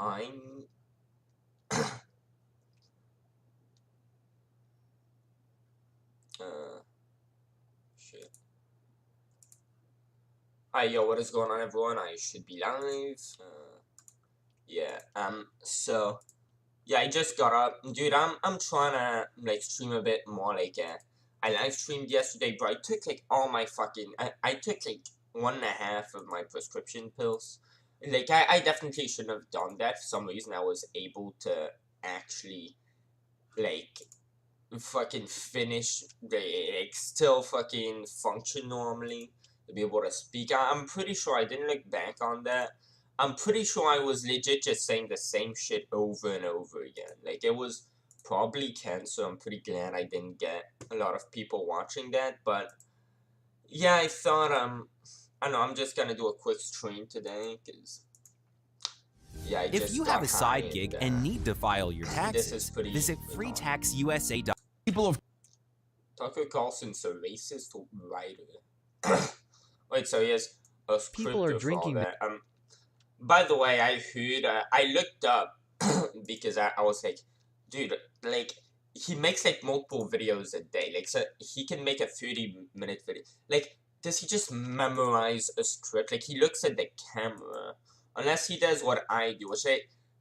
I'm shit. Hi, yo, what is going on, everyone? I should be live. Yeah. So yeah, I just got up, dude. I'm trying to like stream a bit more. Like, I live streamed yesterday, bro. I took like all my fucking. I took like 1.5 of my prescription pills. Like, I definitely shouldn't have done that. For some reason, I was able to actually like fucking finish, like still fucking function normally, to be able to speak. I'm pretty sure I didn't look back on that. I'm pretty sure I was legit just saying the same shit over and over again. Like, it was probably cancer. I'm pretty glad I didn't get a lot of people watching that, but yeah, I thought, I don't know, I'm just gonna do a quick stream today, because yeah, I just If you have a side gig and need to file your taxes, visit freetaxusa.com. People of Tucker Carlson's a racist writer. Wait, so he has a People are scripter for all drinking that. By the way, I heard, I looked up, because I was like, dude, like, he makes, like, multiple videos a day. Like, so he can make a 30-minute video. Like, does he just memorize a script? Like, he looks at the camera. Unless he does what I do, which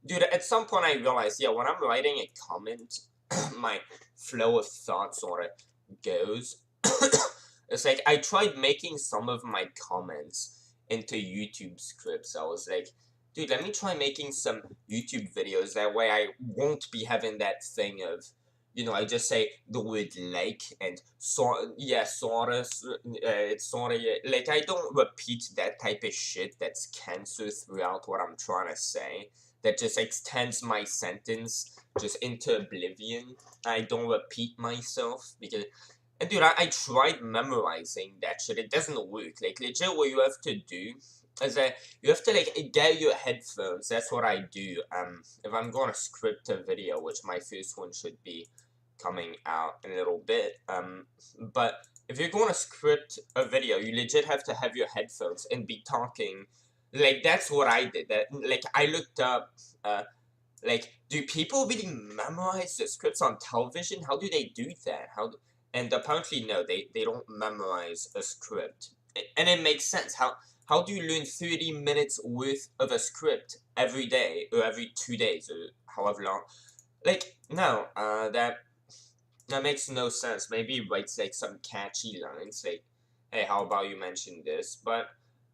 dude, at some point I realized, yeah, when I'm writing a comment, my flow of thoughts sort of goes. It's like, I tried making some of my comments into YouTube scripts. I was like, dude, let me try making some YouTube videos. That way I won't be having that thing of, you know, I just say the word like and it's sort of, like, I don't repeat that type of shit that's cancer throughout what I'm trying to say. That just extends my sentence just into oblivion. I don't repeat myself, because, and dude, I tried memorizing that shit. It doesn't work. Like, legit, what you have to do is that you have to, like, get your headphones. That's what I do. If I'm going to script a video, which my first one should be coming out in a little bit. But if you're going to script a video, you legit have to have your headphones and be talking. Like, that's what I did. That, like, I looked up, like, do people really memorize the scripts on television? How do they do that? And apparently, no, they don't memorize a script. And it makes sense. How do you learn 30 minutes worth of a script every day, or every 2 days, or however long? Like, no, that makes no sense. Maybe he writes, like, some catchy lines, like, hey, how about you mention this? But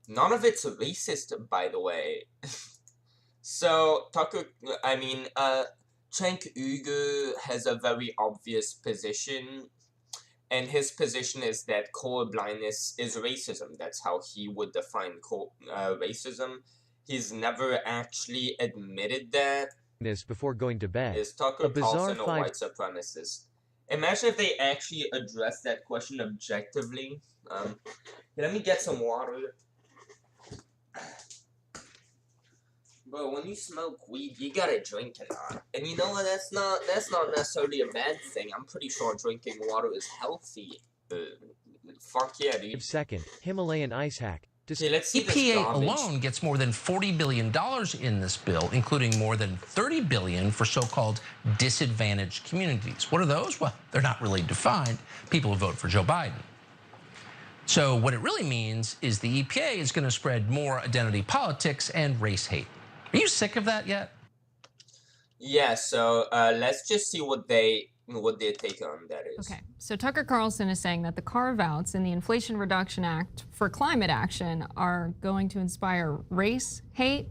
none of it's racist, by the way. So, Cenk Uygur has a very obvious position, and his position is that colorblindness is racism. That's how he would define racism. He's never actually admitted that. This before going to bed. Is Tucker Carlson a white supremacist? Imagine if they actually addressed that question objectively. Let me get some water. Bro, when you smoke weed, you gotta drink a lot. And you know what? That's not necessarily a bad thing. I'm pretty sure drinking water is healthy. Fuck yeah, dude. Second, Himalayan ice hack. Okay, let's see EPA alone gets more than $40 billion in this bill, including more than $30 billion for so-called disadvantaged communities. What are those? Well, they're not really defined. People who vote for Joe Biden. So what it really means is the EPA is going to spread more identity politics and race hate. Are you sick of that yet? Yeah, so let's just see what their take on that is. Okay, so Tucker Carlson is saying that the carve-outs in the Inflation Reduction Act for climate action are going to inspire race hate.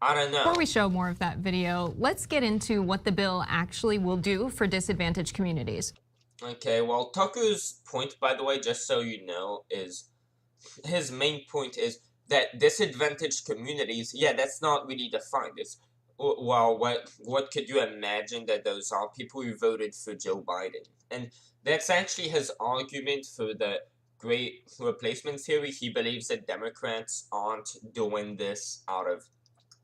I don't know. Before we show more of that video, let's get into what the bill actually will do for disadvantaged communities. Okay, well, Tucker's point, by the way, just so you know, is his main point is that disadvantaged communities, yeah, that's not really defined. It's, well, what could you imagine that those are? People who voted for Joe Biden. And that's actually his argument for the great replacement theory. He believes that Democrats aren't doing this out of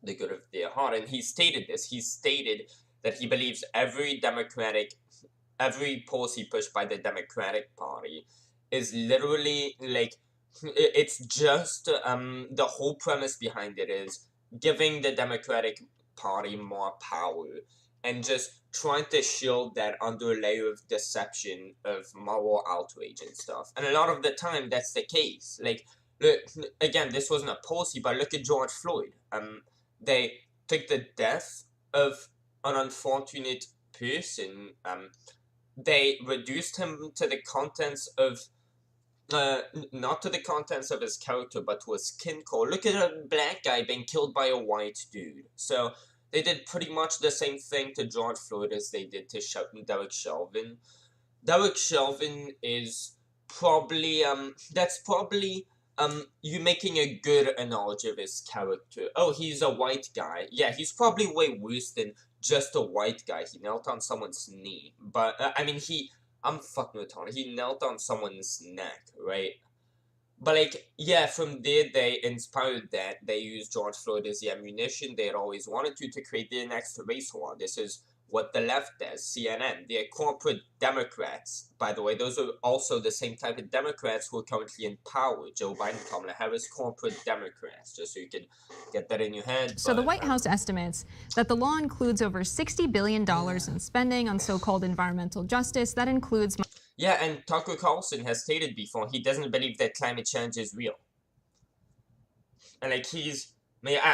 the good of their heart. And he stated this. He stated that he believes every policy pushed by the Democratic Party is literally, like, it's just, the whole premise behind it is giving the Democratic Party more power and just trying to shield that under layer of deception of moral outrage and stuff. And a lot of the time, that's the case. Like, look, again, this wasn't a policy, but look at George Floyd. They took the death of an unfortunate person. They reduced him to the contents of not to the contents of his character, but to his skin color. Look at a black guy being killed by a white dude. So they did pretty much the same thing to George Floyd as they did to Derek Chauvin. Derek Chauvin is probably that's probably you making a good analogy of his character. Oh, he's a white guy. Yeah, he's probably way worse than just a white guy. He knelt on someone's knee, but I mean I'm fucking retarded. He knelt on someone's neck, right? But like, yeah, from there they inspired that. They used George Floyd as the ammunition they had always wanted to create the next race war. This is what the left does, CNN. They're corporate Democrats. By the way, those are also the same type of Democrats who are currently in power. Joe Biden, Kamala Harris, corporate Democrats, just so you can get that in your head. So the White House estimates that the law includes over $60 billion in spending on so-called environmental justice. That includes... Yeah, and Tucker Carlson has stated before he doesn't believe that climate change is real. And like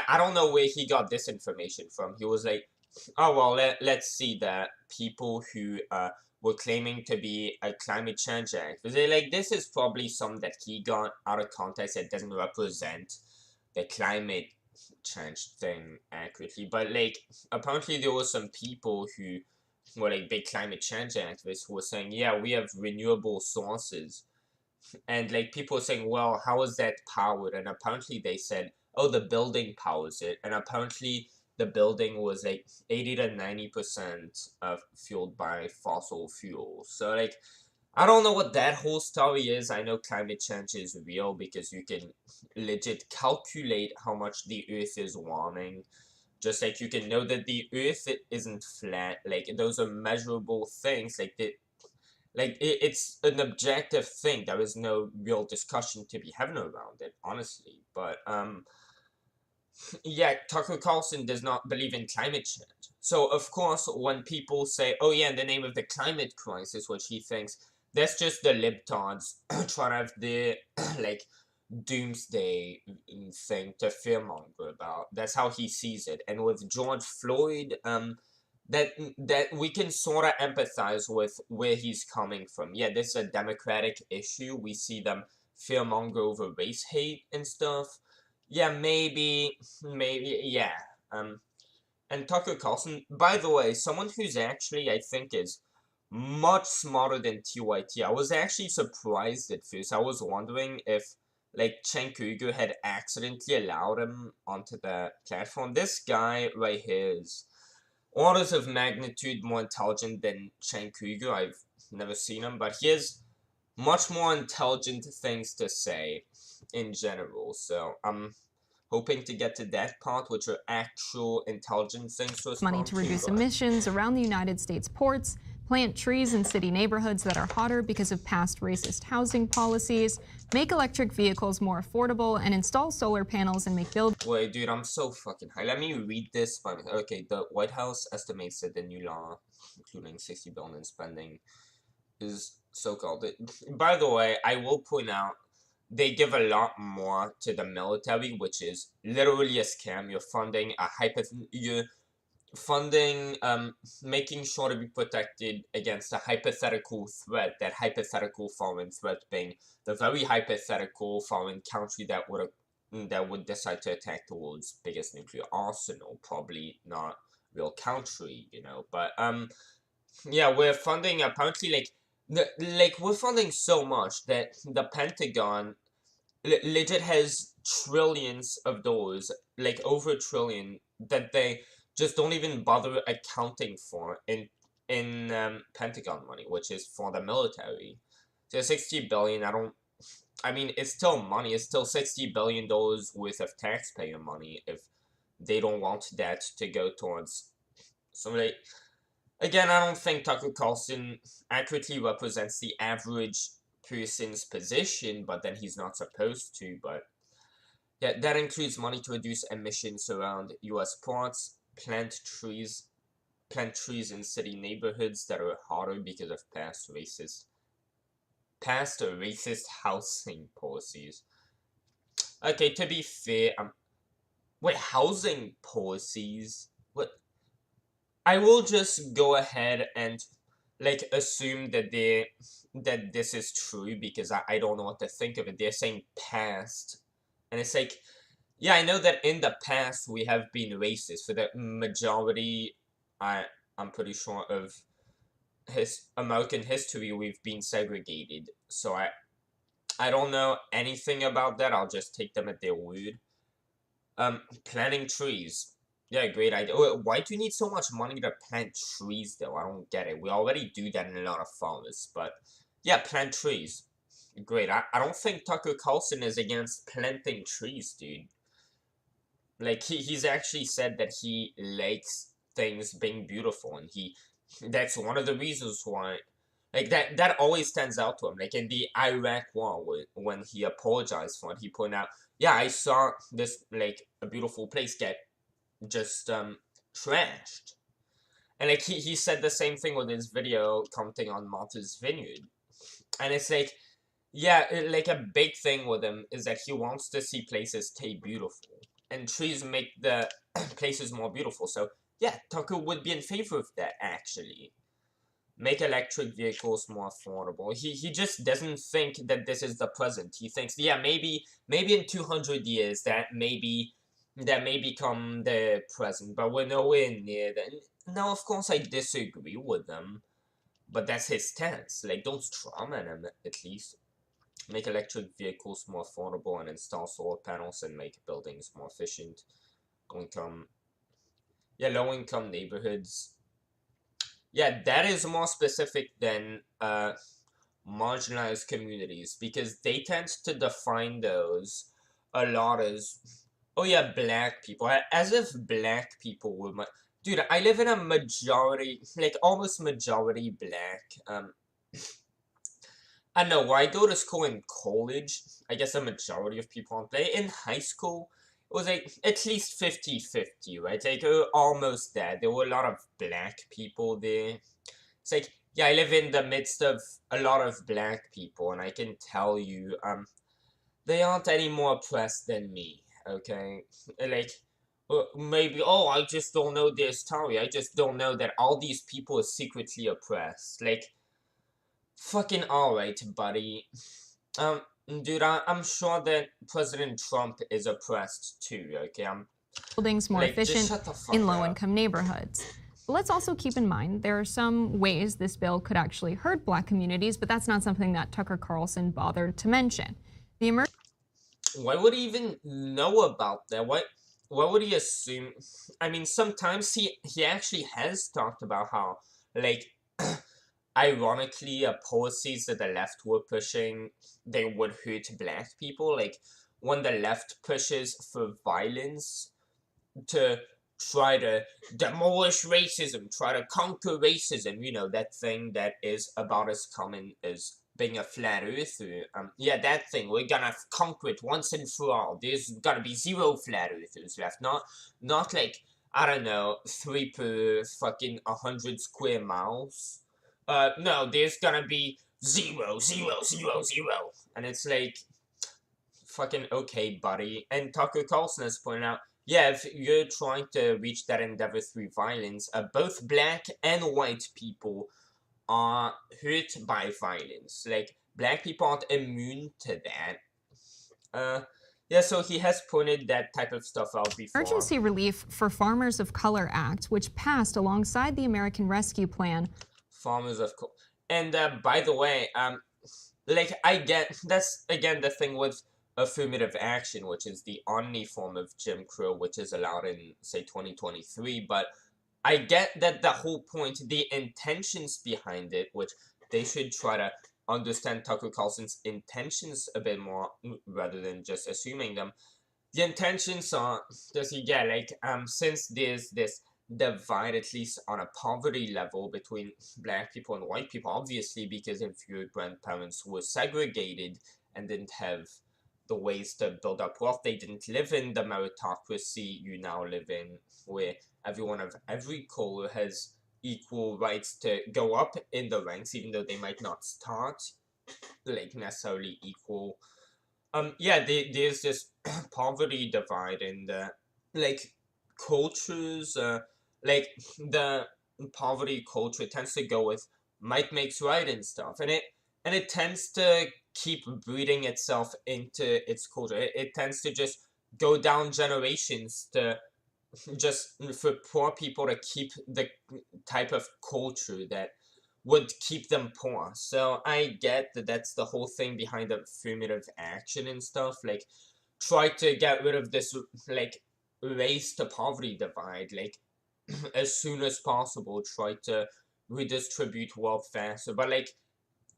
I don't know where he got this information from. He was like, oh well, let's see that people who were claiming to be a climate change activist. They're like, this is probably some that he got out of context that doesn't represent the climate change thing accurately. But like, apparently there were some people who were like big climate change activists who were saying, yeah, we have renewable sources. And like people were saying, well, how is that powered? And apparently they said, oh, the building powers it. And apparently the building was like 80 to 90% fueled by fossil fuels. So like, I don't know what that whole story is. I know climate change is real because you can legit calculate how much the earth is warming. Just like you can know that the earth isn't flat. Like, those are measurable things. Like, it's an objective thing. There is no real discussion to be having around it, honestly. But, yeah, Tucker Carlson does not believe in climate change. So, of course, when people say, oh yeah, in the name of the climate crisis, which he thinks, that's just the libtards trying to have their, like, doomsday thing to fearmonger about. That's how he sees it. And with George Floyd, that we can sort of empathize with where he's coming from. Yeah, this is a democratic issue. We see them fearmonger over race hate and stuff. Yeah, maybe, yeah. And Tucker Carlson, by the way, someone who's actually, I think, is much smarter than TYT. I was actually surprised at first. I was wondering if, like, Cenk Uygur had accidentally allowed him onto the platform. This guy right here is orders of magnitude more intelligent than Cenk Uygur. I've never seen him, but he has much more intelligent things to say in general. So I'm hoping to get to that part, which are actual intelligent things to respond money to reduce emissions around the United States ports, plant trees in city neighborhoods that are hotter because of past racist housing policies, make electric vehicles more affordable, and install solar panels and make buildings. Wait, dude, I'm so fucking high. Let me read this. Okay, the White House estimates that the new law, including $60 billion in spending, is so-called. By the way, I will point out, they give a lot more to the military, which is literally a scam. You're funding, making sure to be protected against a hypothetical threat, that hypothetical foreign threat being the very hypothetical foreign country that would decide to attack the world's biggest nuclear arsenal. Probably not real country, you know, but, yeah, we're funding, apparently, we're funding so much that the Pentagon legit has trillions of dollars, like over $1 trillion, that they just don't even bother accounting for in Pentagon money, which is for the military. So $60 billion, I mean, it's still money. It's still $60 billion worth of taxpayer money if they don't want that to go towards somebody. Again, I don't think Tucker Carlson accurately represents the average person's position, but then he's not supposed to. But Yeah, that includes money to reduce emissions around U.S. ports, plant trees in city neighborhoods that are hotter because of past racist housing policies. Okay, to be fair, wait, housing policies? What? I will just go ahead and like assume that this is true because I don't know what to think of it. They're saying past, and it's like, yeah, I know that in the past we have been racist for the majority. I'm pretty sure of American history we've been segregated. So I don't know anything about that. I'll just take them at their word. Planting trees. Yeah, great idea. Why do you need so much money to plant trees, though? I don't get it. We already do that in a lot of farmers, but yeah, plant trees. Great. I don't think Tucker Carlson is against planting trees, dude. Like, he's actually said that he likes things being beautiful, and that's one of the reasons why, like, that always stands out to him. Like, in the Iraq war, when he apologized for it, he pointed out, yeah, I saw this, like, a beautiful place get just, trashed. And, like, he said the same thing with his video commenting on Martha's Vineyard. And it's like, yeah, like, a big thing with him is that he wants to see places stay beautiful. And trees make the places more beautiful. So, yeah, Tucker would be in favor of that, actually. Make electric vehicles more affordable. He just doesn't think that this is the present. He thinks, yeah, maybe in 200 years that may become the present, but we're nowhere near that. Now, of course, I disagree with them, but that's his stance. Like, don't strawman him, at least. Make electric vehicles more affordable and install solar panels and make buildings more efficient. Low-income neighborhoods. Yeah, that is more specific than marginalized communities, because they tend to define those a lot as, oh yeah, black people. As if black people were dude, I live in a majority, like almost majority black, I know, where I go to school in college, I guess a majority of people aren't black. In high school, it was like at least 50-50, right? Like, almost there. There were a lot of black people there. It's like, yeah, I live in the midst of a lot of black people, and I can tell you, they aren't any more oppressed than me, okay? Like, maybe, oh, I just don't know their story. I just don't know that all these people are secretly oppressed. Like, fucking alright, buddy. Dude, I'm sure that President Trump is oppressed too, okay? Buildings more like, efficient in up. low-income neighborhoods. But let's also keep in mind there are some ways this bill could actually hurt black communities, but that's not something that Tucker Carlson bothered to mention. Why would he even know about that? Why would he assume? I mean, sometimes he actually has talked about how, like, ironically, policies that the left were pushing, they would hurt black people. Like, when the left pushes for violence to try to demolish racism, try to conquer racism, you know, that thing that is about as common as being a flat earther. Yeah, that thing, we're gonna conquer it once and for all. There's gonna be 0 flat earthers left. Not like, I don't know, 3 per fucking 100 square miles. No, there's gonna be 0, 0, 0, 0. And it's like, fucking okay, buddy. And Tucker Carlson has pointed out, yeah, if you're trying to reach that endeavor through violence, both black and white people are hurt by violence. Like, black people aren't immune to that. Yeah, so he has pointed that type of stuff out before. Emergency Relief for Farmers of Color Act, which passed alongside the American Rescue Plan. Farmers of Color. And by the way, like, I get, that's again the thing with affirmative action, which is the only form of Jim Crow which is allowed in, say, 2023, but I get that the whole point, the intentions behind it, which they should try to understand Tucker Carlson's intentions a bit more rather than just assuming them. The intentions are, since there's this divide, at least on a poverty level, between black people and white people, obviously, because if your grandparents were segregated and didn't have the ways to build up wealth. They didn't live in the meritocracy you now live in, where everyone of every color has equal rights to go up in the ranks, even though they might not start like necessarily equal. Yeah, there's this poverty divide in the like cultures. Like the poverty culture tends to go with might makes right and stuff, and it tends to keep breeding itself into its culture. It tends to just go down generations to just for poor people to keep the type of culture that would keep them poor. So I get that that's the whole thing behind affirmative action and stuff. Like, try to get rid of this, like, race to poverty divide, like, as soon as possible. Try to redistribute wealth faster. But, like,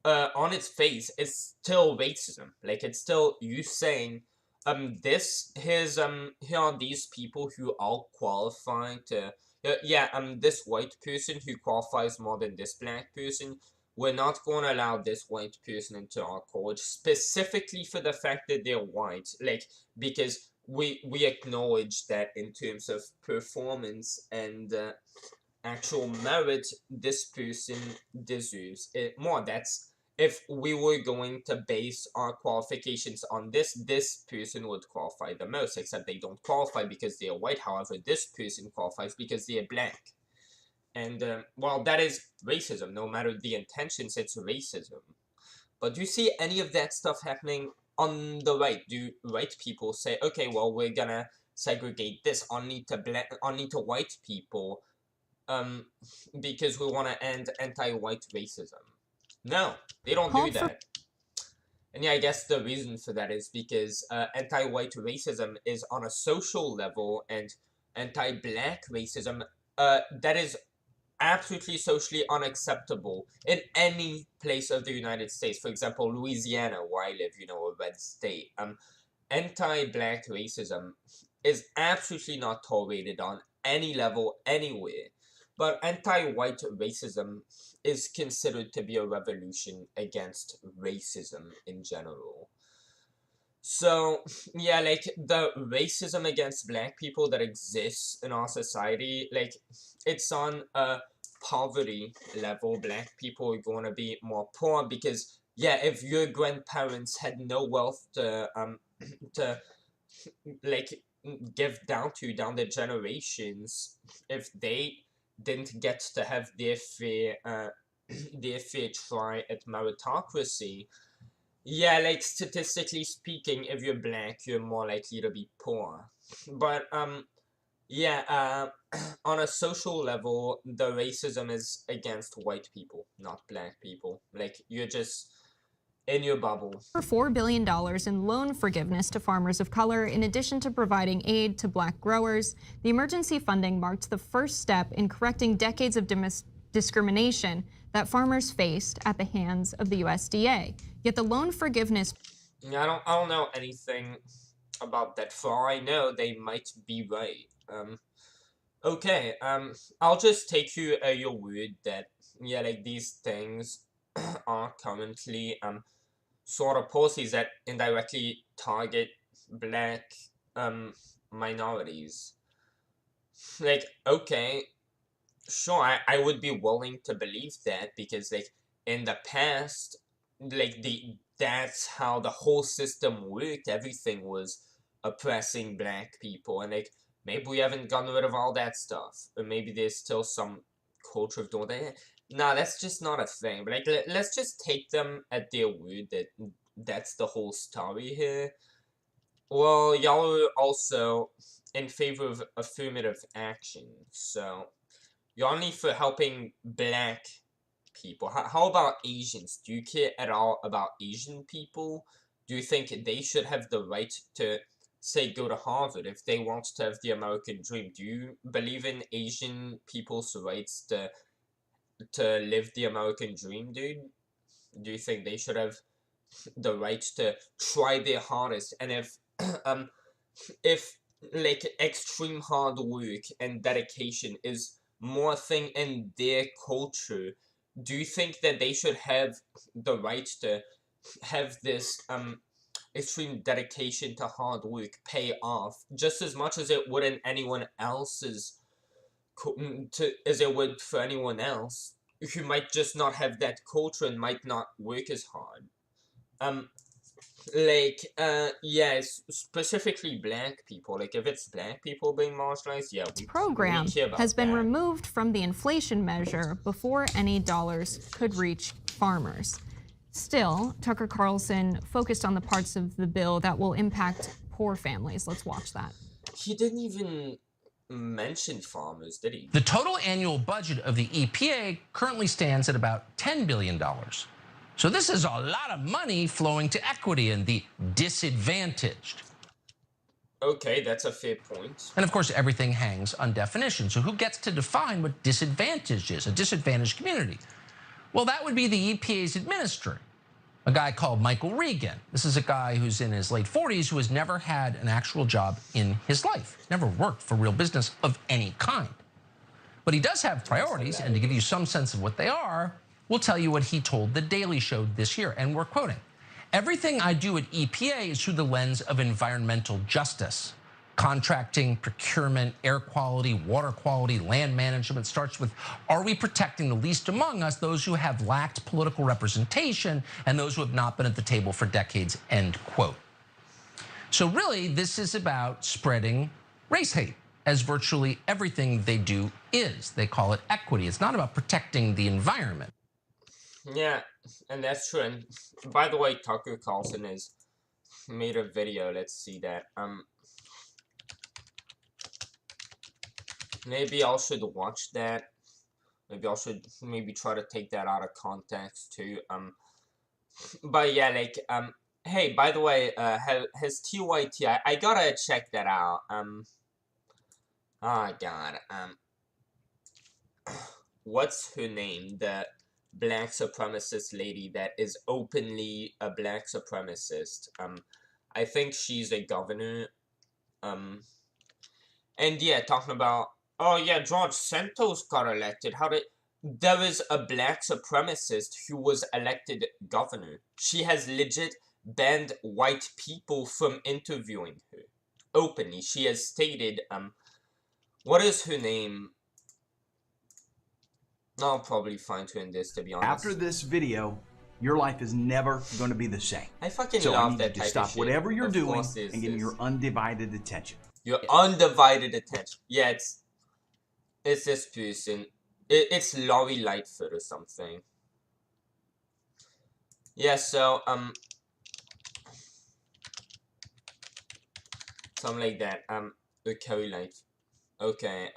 on its face, it's still racism. Like, it's still you saying, here are these people who all qualify to, yeah, this white person who qualifies more than this black person, we're not going to allow this white person into our college specifically for the fact that they're white, like, because we acknowledge that in terms of performance and actual merit, this person deserves it more. That's if we were going to base our qualifications on this person would qualify the most, except they don't qualify because they are white. However, this person qualifies because they are black. And, well, that is racism. No matter the intentions, it's racism. But do you see any of that stuff happening on the right? Do white people say, okay, well, we're gonna segregate this only to white people, because we want to end anti-white racism? No, they don't do that. And yeah, I guess the reason for that is because anti-white racism is on a social level, and anti-black racism, that is absolutely socially unacceptable in any place of the United States. For example, Louisiana, where I live, a red state. Anti-black racism is absolutely not tolerated on any level anywhere. But anti-white racism is considered to be a revolution against racism in general. So, yeah, like, the racism against black people that exists in our society, like, it's on a poverty level. Black people are going to be more poor because, yeah, if your grandparents had no wealth to like, give down the generations, if they didn't get to have their fair try at meritocracy, yeah, like, statistically speaking, if you're black, you're more likely to be poor. But yeah, on a social level, the racism is against white people, not black people. Like, you're just in your bubble. $4 billion in loan forgiveness to farmers of color, in addition to providing aid to black growers. The emergency funding marked the first step in correcting decades of discrimination that farmers faced at the hands of the USDA. Yet the loan forgiveness... Yeah, I don't know anything about that. For all I know, they might be right. Okay, I'll just take you your word that, yeah, like, these things are currently, sort of policies that indirectly target black, minorities. Like, okay, sure, I would be willing to believe that, because, like, in the past, like, that's how the whole system worked. Everything was oppressing black people, and, like, maybe we haven't gotten rid of all that stuff, or maybe there's still some culture of doing that. Nah, that's just not a thing. But, like, let's just take them at their word that that's the whole story here. Well, y'all are also in favor of affirmative action, so you're only for helping black people. How about Asians? Do you care at all about Asian people? Do you think they should have the right to, say, go to Harvard if they want to have the American dream? Do you believe in Asian people's rights to live the American dream, dude? Do you think they should have the right to try their hardest? And if like, extreme hard work and dedication is more thing in their culture, do you think that they should have the right to have this extreme dedication to hard work pay off just as much as it would in anyone else's as it would for anyone else who might just not have that culture and might not work as hard. Yeah, specifically black people. Like, if it's black people being marginalized, yeah, we care about has been that. removed from the inflation measure before any dollars could reach farmers. Still, Tucker Carlson focused on the parts of the bill that will impact poor families. Let's watch that. He didn't even mention farmers, did he? The total annual budget of the EPA currently stands at about $10 billion. So this is a lot of money flowing to equity and the disadvantaged. Okay, that's a fair point. And of course, everything hangs on definition. So who gets to define what disadvantaged is, a disadvantaged community? Well, that would be the EPA's administrator, a guy called Michael Regan. This is a guy who's in his late 40s who has never had an actual job in his life, never worked for real business of any kind. But he does have priorities, and to give you some sense of what they are, we'll tell you what he told The Daily Show this year, and we're quoting. Everything I do at EPA is through the lens of environmental justice. Contracting, procurement, air quality, water quality, land management starts with, are we protecting the least among us, those who have lacked political representation and those who have not been at the table for decades, end quote. So really, this is about spreading race hate, as virtually everything they do is. They call it equity. It's not about protecting the environment. Yeah, and that's true. And by the way, Tucker Carlson has made a video. Let's see that. Maybe I should watch that. Maybe I should try to take that out of context too. But yeah, like, hey, by the way, has TYT, I gotta check that out. Oh god, what's her name? The black supremacist lady that is openly a black supremacist. I think she's a governor. And yeah, talking about, oh yeah, George Santos got elected. There is a black supremacist who was elected governor. She has legit banned white people from interviewing her. Openly. She has stated, what is her name? I'll probably find her in this, to be honest. After this video, your life is never going to be the same. I fucking love that type of shit. So you need to stop whatever you're doing and give me your undivided attention. Your undivided attention. Yeah, it's this person. It's Lori Lightfoot or something. Yeah, so, something like that. Carrie Light. Okay,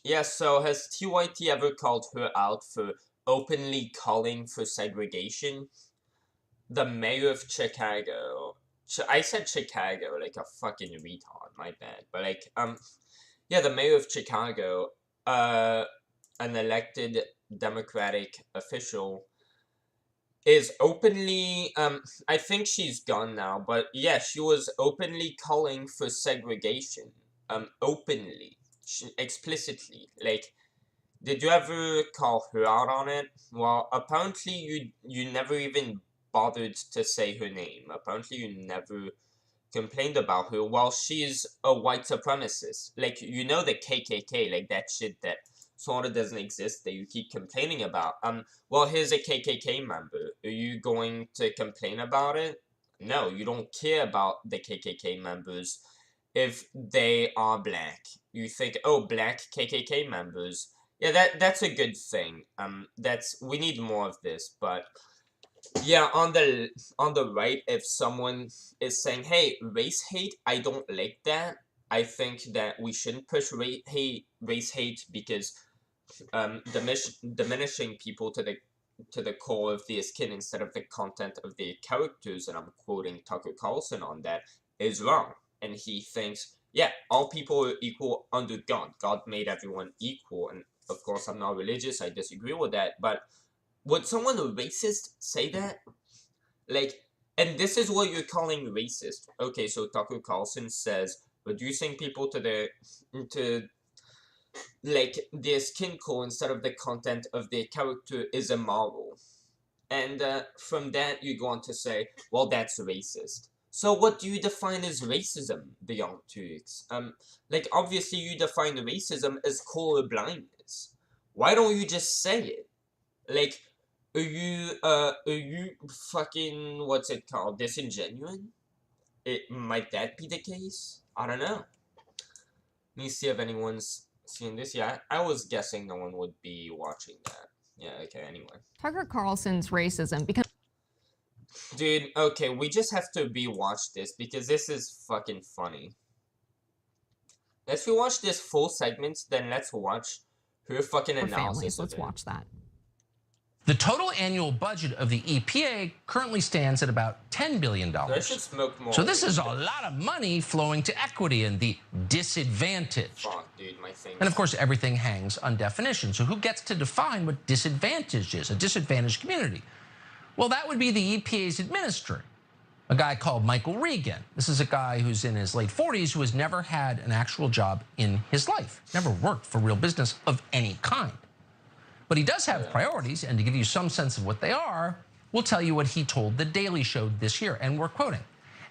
yeah, so has TYT ever called her out for openly calling for segregation? The mayor of Chicago. I said Chicago like a fucking retard, my bad. But like, yeah, the mayor of Chicago, an elected Democratic official, is openly, I think she's gone now, but yeah, she was openly calling for segregation. Openly. Explicitly. Like, did you ever call her out on it? Well, apparently you never even bothered to say her name. Apparently you never complained about her. Well, she's a white supremacist. Like, you know, the KKK, like that shit that sort of doesn't exist that you keep complaining about. Well, here's a KKK member. Are you going to complain about it? No, you don't care about the KKK members if they are black. You think, oh, black KKK members. Yeah, that's a good thing. We need more of this, but yeah, on the right, if someone is saying, hey, race hate, I don't like that. I think that we shouldn't push race hate because diminishing people to the core of their skin instead of the content of their characters, and I'm quoting Tucker Carlson on that, is wrong. And he thinks, yeah, all people are equal under God. God made everyone equal. And of course, I'm not religious. I disagree with that. But would someone racist say that? Like, and this is what you're calling racist. Okay, so Tucker Carlson says reducing people to like their skin color instead of the content of their character is immoral. And from that, you go on to say, well, that's racist. So what do you define as racism, the Young Turks? Like, obviously you define racism as color blindness. Why don't you just say it? Like, are you fucking, what's it called, disingenuous? Might that be the case? I don't know. Let me see if anyone's seen this. Yeah, I was guessing no one would be watching that. Yeah, okay, anyway. Tucker Carlson's racism because... Dude, okay, we just have to rewatch this because this is fucking funny. Let's rewatch this full segment, then let's watch her fucking analysis. Let's watch that. The total annual budget of the EPA currently stands at about $10 billion. I should smoke more. So this is a lot of money flowing to equity and the disadvantaged. Fuck, dude, my thing. And of course, everything hangs on definition. So who gets to define what disadvantage is, a disadvantaged community? Well, that would be the EPA's administrator, a guy called Michael Regan. This is a guy who's in his late 40s who has never had an actual job in his life, never worked for real business of any kind. But he does have priorities, and to give you some sense of what they are, we'll tell you what he told The Daily Show this year, and we're quoting.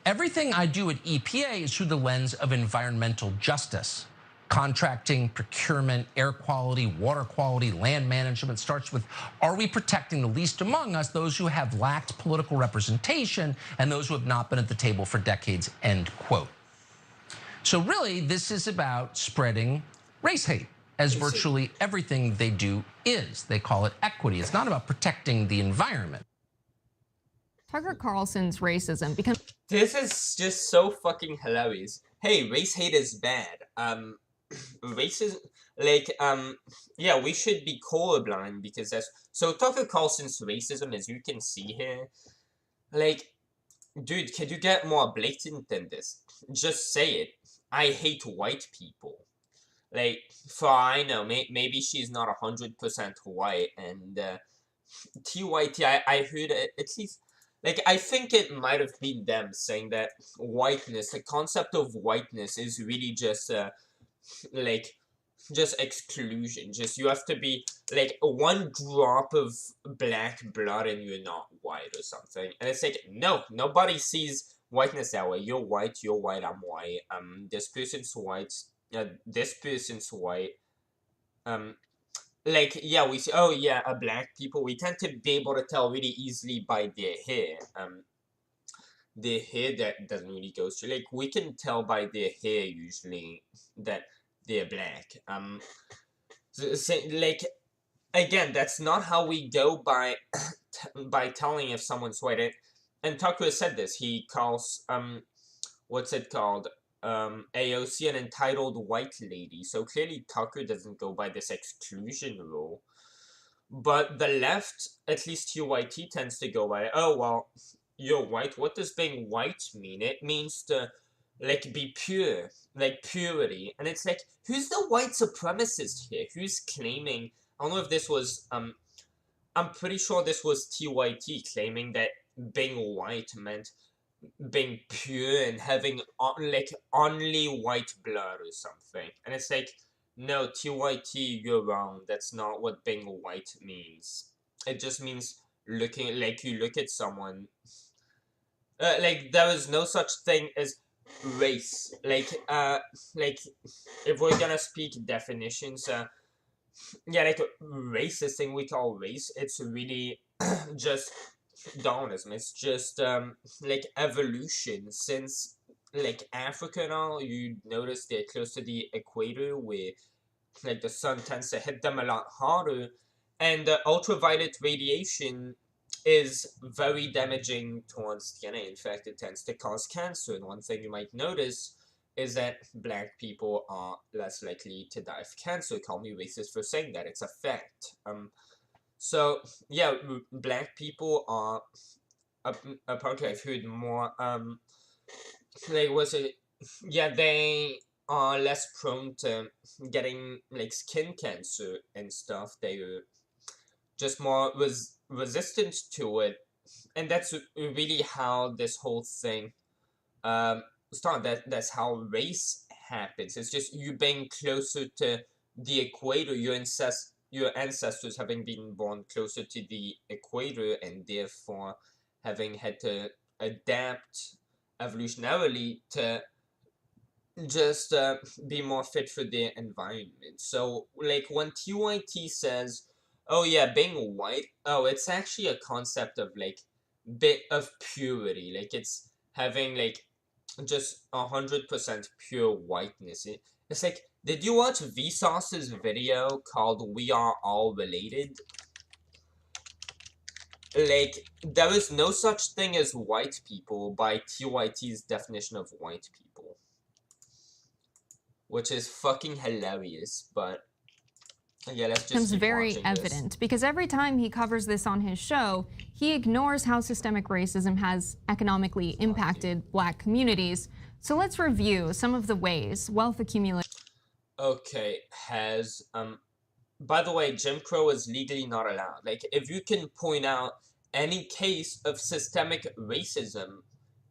Everything I do at EPA is through the lens of environmental justice. Contracting, procurement, air quality, water quality, land management starts with, are we protecting the least among us, those who have lacked political representation and those who have not been at the table for decades, end quote. So really, this is about spreading race hate, as virtually everything they do is. They call it equity. It's not about protecting the environment. Tucker Carlson's racism because... This is just so fucking hilarious. Hey, race hate is bad. Racism, like, yeah, we should be colorblind because that's... So Tucker Carlson's racism, as you can see here, like, dude, can you get more blatant than this? Just say it. I hate white people. Like, for I know, maybe she's not 100% white, and TYT, I heard at least, like, I think it might have been them saying that whiteness, the concept of whiteness is really just, like, just exclusion. Just, you have to be, like, one drop of black blood and you're not white or something. And it's like, no, nobody sees whiteness that way. You're white, I'm white, this person's white, this person's white. Like, yeah, we see, oh yeah, black people, we tend to be able to tell really easily by their hair. Their hair that doesn't really go through. Like, we can tell by their hair usually that they're black. So, like, again, that's not how we go by by telling if someone's white. And Tucker said this. He calls what's it called? AOC an entitled white lady. So clearly Tucker doesn't go by this exclusion rule. But the left, at least TYT, tends to go by, oh, well, you're white. What does being white mean? It means to, like, be pure, like purity. And it's like, who's the white supremacist here? Who's claiming, I don't know if this was, I'm pretty sure this was TYT claiming that being white meant being pure and having, like, only white blood or something. And it's like, no, TYT, you're wrong. That's not what being white means. It just means looking, like, you look at someone, like, there is no such thing as race. Like, if we're gonna speak definitions, yeah, like, racist thing we call race, it's really just Darwinism. It's just, like, evolution. Since, like, Africa and all, you notice they're close to the equator where, like, the sun tends to hit them a lot harder, and ultraviolet radiation is very damaging towards DNA. In fact, it tends to cause cancer, and one thing you might notice is that black people are less likely to die of cancer. Call me racist for saying that, it's a fact. So, yeah, black people are, apparently I've heard more, like, was it, yeah, they are less prone to getting, like, skin cancer and stuff. They're just more resistant to it. And that's really how this whole thing started. That's how race happens. It's just you being closer to the equator, your your ancestors having been born closer to the equator and therefore having had to adapt evolutionarily to just be more fit for their environment. So, like, when TYT says, oh yeah, being white, oh, it's actually a concept of, like, bit of purity. Like, it's having, like, just 100% pure whiteness. It's like, did you watch Vsauce's video called We Are All Related? Like, there is no such thing as white people by TYT's definition of white people. Which is fucking hilarious, but yeah, let's just becomes keep very watching evident this. because every time he covers this on his show, he ignores how systemic racism has economically impacted black communities. So let's review some of the ways wealth accumulation. Okay, by the way, Jim Crow is legally not allowed. Like, if you can point out any case of systemic racism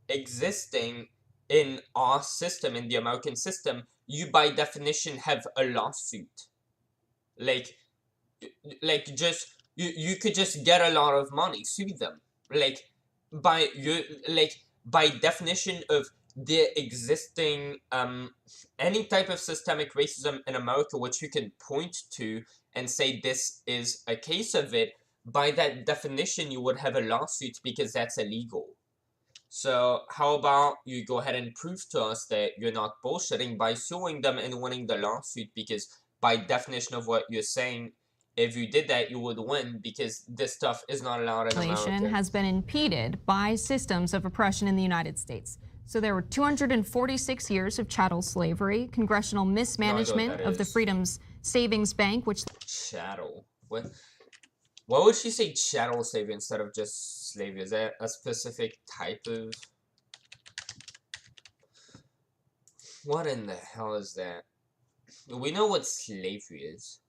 existing in our system, in the American system, you by definition have a lawsuit. Like just you could just get a lot of money, sue them. Like by definition of there existing any type of systemic racism in America which you can point to and say this is a case of it, by that definition you would have a lawsuit because that's illegal. So how about you go ahead and prove to us that you're not bullshitting by suing them and winning the lawsuit, because by definition of what you're saying, if you did that, you would win because this stuff is not allowed in America. Has been impeded by systems of oppression in the United States. So there were 246 years of chattel slavery, congressional mismanagement of the Freedom's Savings Bank, which... Chattel? What? Why would she say chattel slavery instead of just slavery? Is that a specific type of... What in the hell is that? We know what slavery is.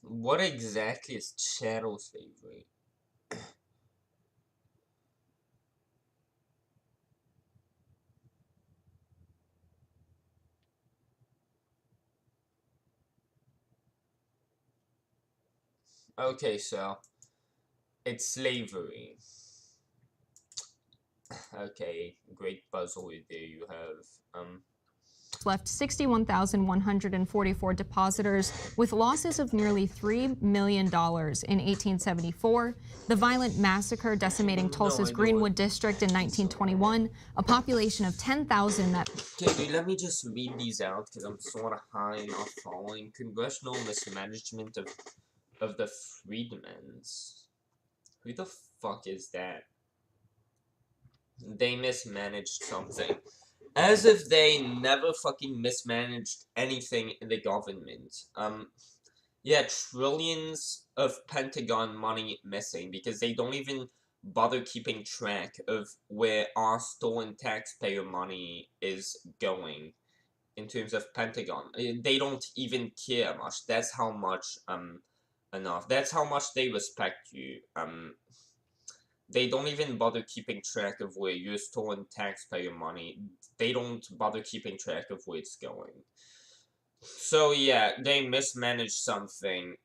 What exactly is chattel slavery? Okay, so it's slavery. Okay, great puzzle. There you have left 61,144 depositors with losses of nearly $3 million in 1874. The violent massacre decimating Tulsa's Greenwood district in 1921, a population of 10,000 that... Okay, dude, let me just read these out because I'm sort of high not following. Congressional mismanagement of the Freedmans. Who the fuck is that? They mismanaged something. As if they never fucking mismanaged anything in the government. Yeah, trillions of Pentagon money missing because they don't even bother keeping track of where our stolen taxpayer money is going in terms of Pentagon. They don't even care much. That's how much, that's how much they respect you. They don't even bother keeping track of where your stolen taxpayer money, they don't bother keeping track of where it's going. So yeah, they mismanaged something.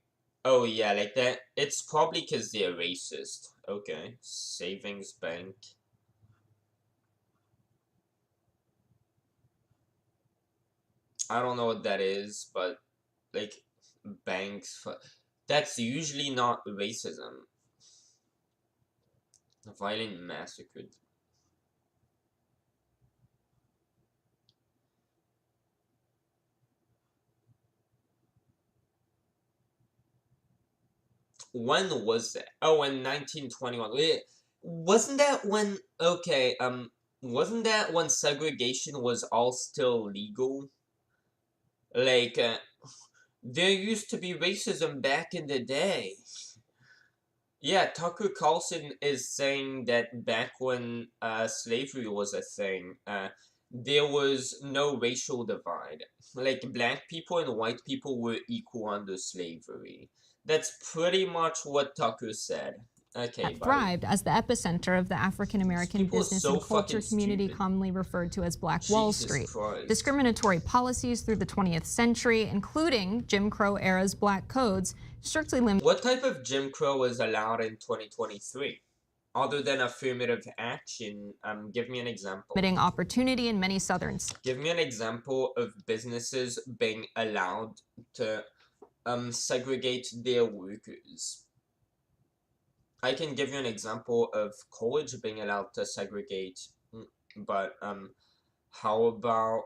Oh yeah, like that. It's probably because they're racist. Okay, savings bank. I don't know what that is, but like banks, that's usually not racism. A violent massacre. When was that? Oh, in 1921. Wasn't that when, okay, wasn't that when segregation was all still legal? Like, there used to be racism back in the day. Yeah, Tucker Carlson is saying that back when slavery was a thing, there was no racial divide. Like, black people and white people were equal under slavery. That's pretty much what Tucker said. Okay, that thrived as the epicenter of the African-American business and culture community commonly referred to as Black Wall Street. Discriminatory policies through the 20th century, including Jim Crow era's black codes, strictly limited. What type of Jim Crow is allowed in 2023? Other than affirmative action, give me an example. Limiting opportunity in many southern states. Give me an example of businesses being allowed to segregate their workers. I can give you an example of college being allowed to segregate, but how about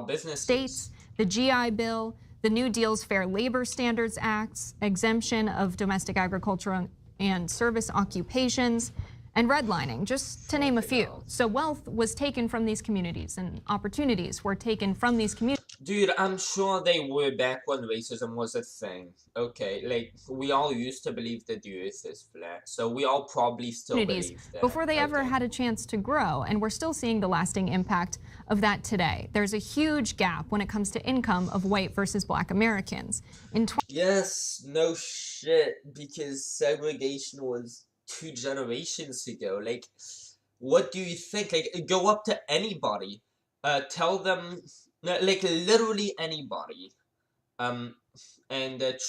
businesses? States, the GI Bill, the New Deal's Fair Labor Standards Acts, exemption of domestic agriculture and service occupations, and redlining, just to name a few. So wealth was taken from these communities and opportunities were taken from these communities. Dude, I'm sure they were back when racism was a thing. Okay, like, we all used to believe that the earth is flat, so we all probably still believe that. Before they ever had a chance to grow, and we're still seeing the lasting impact of that today. There's a huge gap when it comes to income of white versus black Americans. Yes, no shit, because segregation was 2 generations ago. Like, what do you think? Like, go up to anybody, tell them, like, literally anybody, and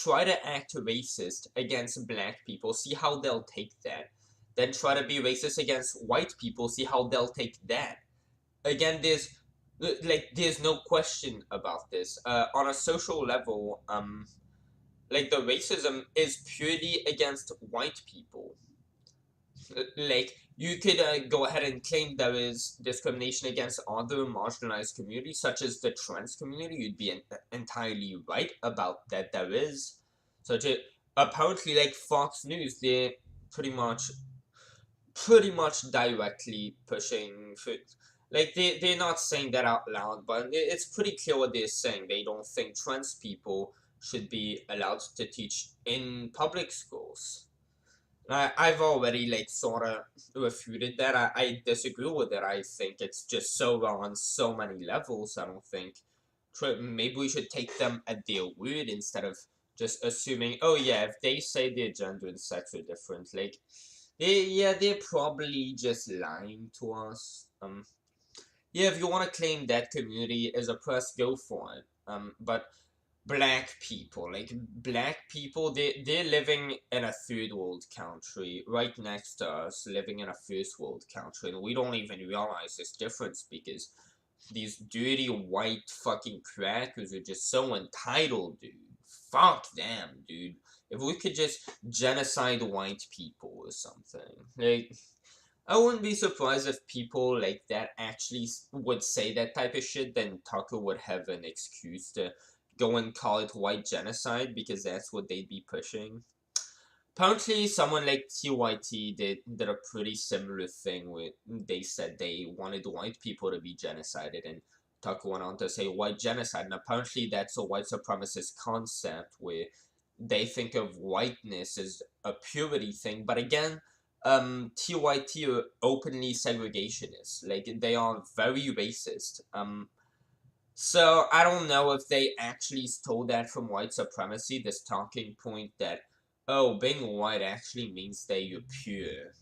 try to act racist against black people, see how they'll take that. Then try to be racist against white people, see how they'll take that. Again, there's no question about this. On a social level, like, the racism is purely against white people. Like, you could go ahead and claim there is discrimination against other marginalized communities, such as the trans community. You'd be entirely right about that. There is apparently, like, Fox News, they're pretty much directly pushing for, like, they're not saying that out loud, but it's pretty clear what they're saying. They don't think trans people should be allowed to teach in public schools. I've already, like, sort of refuted that. I disagree with it. I think it's just so wrong on so many levels. I don't think, maybe we should take them at their word instead of just assuming, oh yeah, if they say their gender and sex are different, like, they're probably just lying to us. Yeah, if you want to claim that community is oppressed, go for it. But black people, they're living in a third world country right next to us, living in a first world country, and we don't even realize this difference because these dirty white fucking crackers are just so entitled, dude. Fuck them, dude. If we could just genocide white people or something, like, I wouldn't be surprised if people like that actually would say that type of shit, then Tucker would have an excuse to go and call it white genocide, because that's what they'd be pushing. Apparently, someone like TYT did a pretty similar thing where they said they wanted white people to be genocided, and Tucker went on to say white genocide, and apparently that's a white supremacist concept where they think of whiteness as a purity thing, but again, TYT are openly segregationists, like, they are very racist, so I don't know if they actually stole that from white supremacy, this talking point that, oh, being white actually means that you're pure.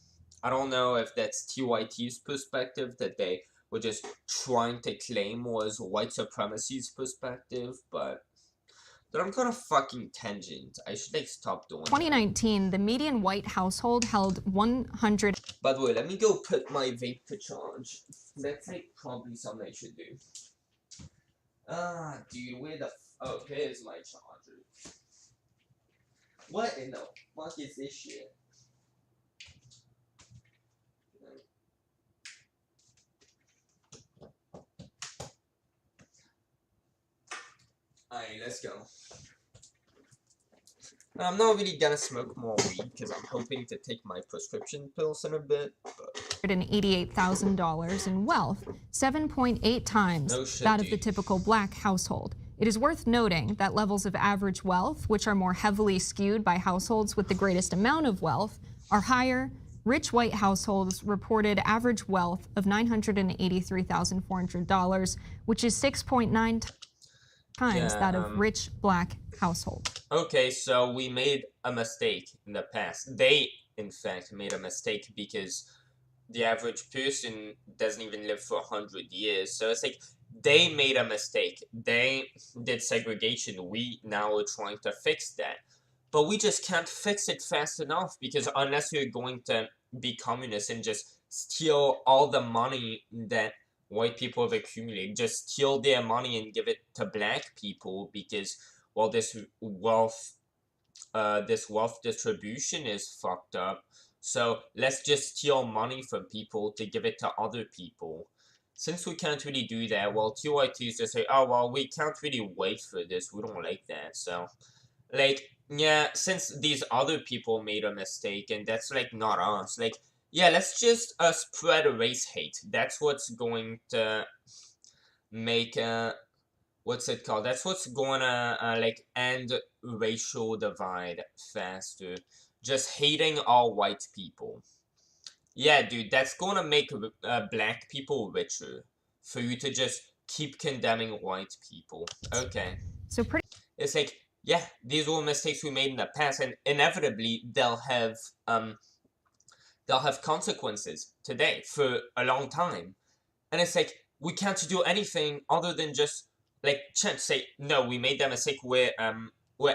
I don't know if that's TYT's perspective that they were just trying to claim was white supremacy's perspective, but I'm gonna fucking tangent. I should, like, stop doing 2019, the median white household held 100. By the way, let me go put my vape to charge. That's, like, probably something I should do. Dude, where the oh, here's my charger. What in the fuck is this shit? Alright, let's go. I'm not really gonna smoke more weed because I'm hoping to take my prescription pills in a bit. $188,000 in wealth, 7.8 times that of the typical black household. It is worth noting that levels of average wealth, which are more heavily skewed by households with the greatest amount of wealth, are higher Rich white households reported average wealth of $983,400, which is 6.9 times that of rich black households. Okay, so we made a mistake in the past. They, in fact, made a mistake because the average person doesn't even live for 100 years. So it's like they made a mistake. They did segregation. We now are trying to fix that. But we just can't fix it fast enough because unless you're going to be communist and just steal all the money that white people have accumulated, just steal their money and give it to black people because, well, this wealth distribution is fucked up. So let's just steal money from people to give it to other people. Since we can't really do that, well, TYT just say, oh, well, we can't really wait for this. We don't like that. So, like, yeah, since these other people made a mistake and that's, like, not us. Like, yeah, let's just spread race hate. That's what's going to make, what's it called? That's what's gonna, like, end racial divide faster. Just hating all white people. Yeah, dude, that's gonna make black people richer. For you to just keep condemning white people. Okay. So it's like, yeah, these were mistakes we made in the past, and inevitably they'll have consequences today for a long time. And it's like, we can't do anything other than just, like, say, no, we made that mistake, we're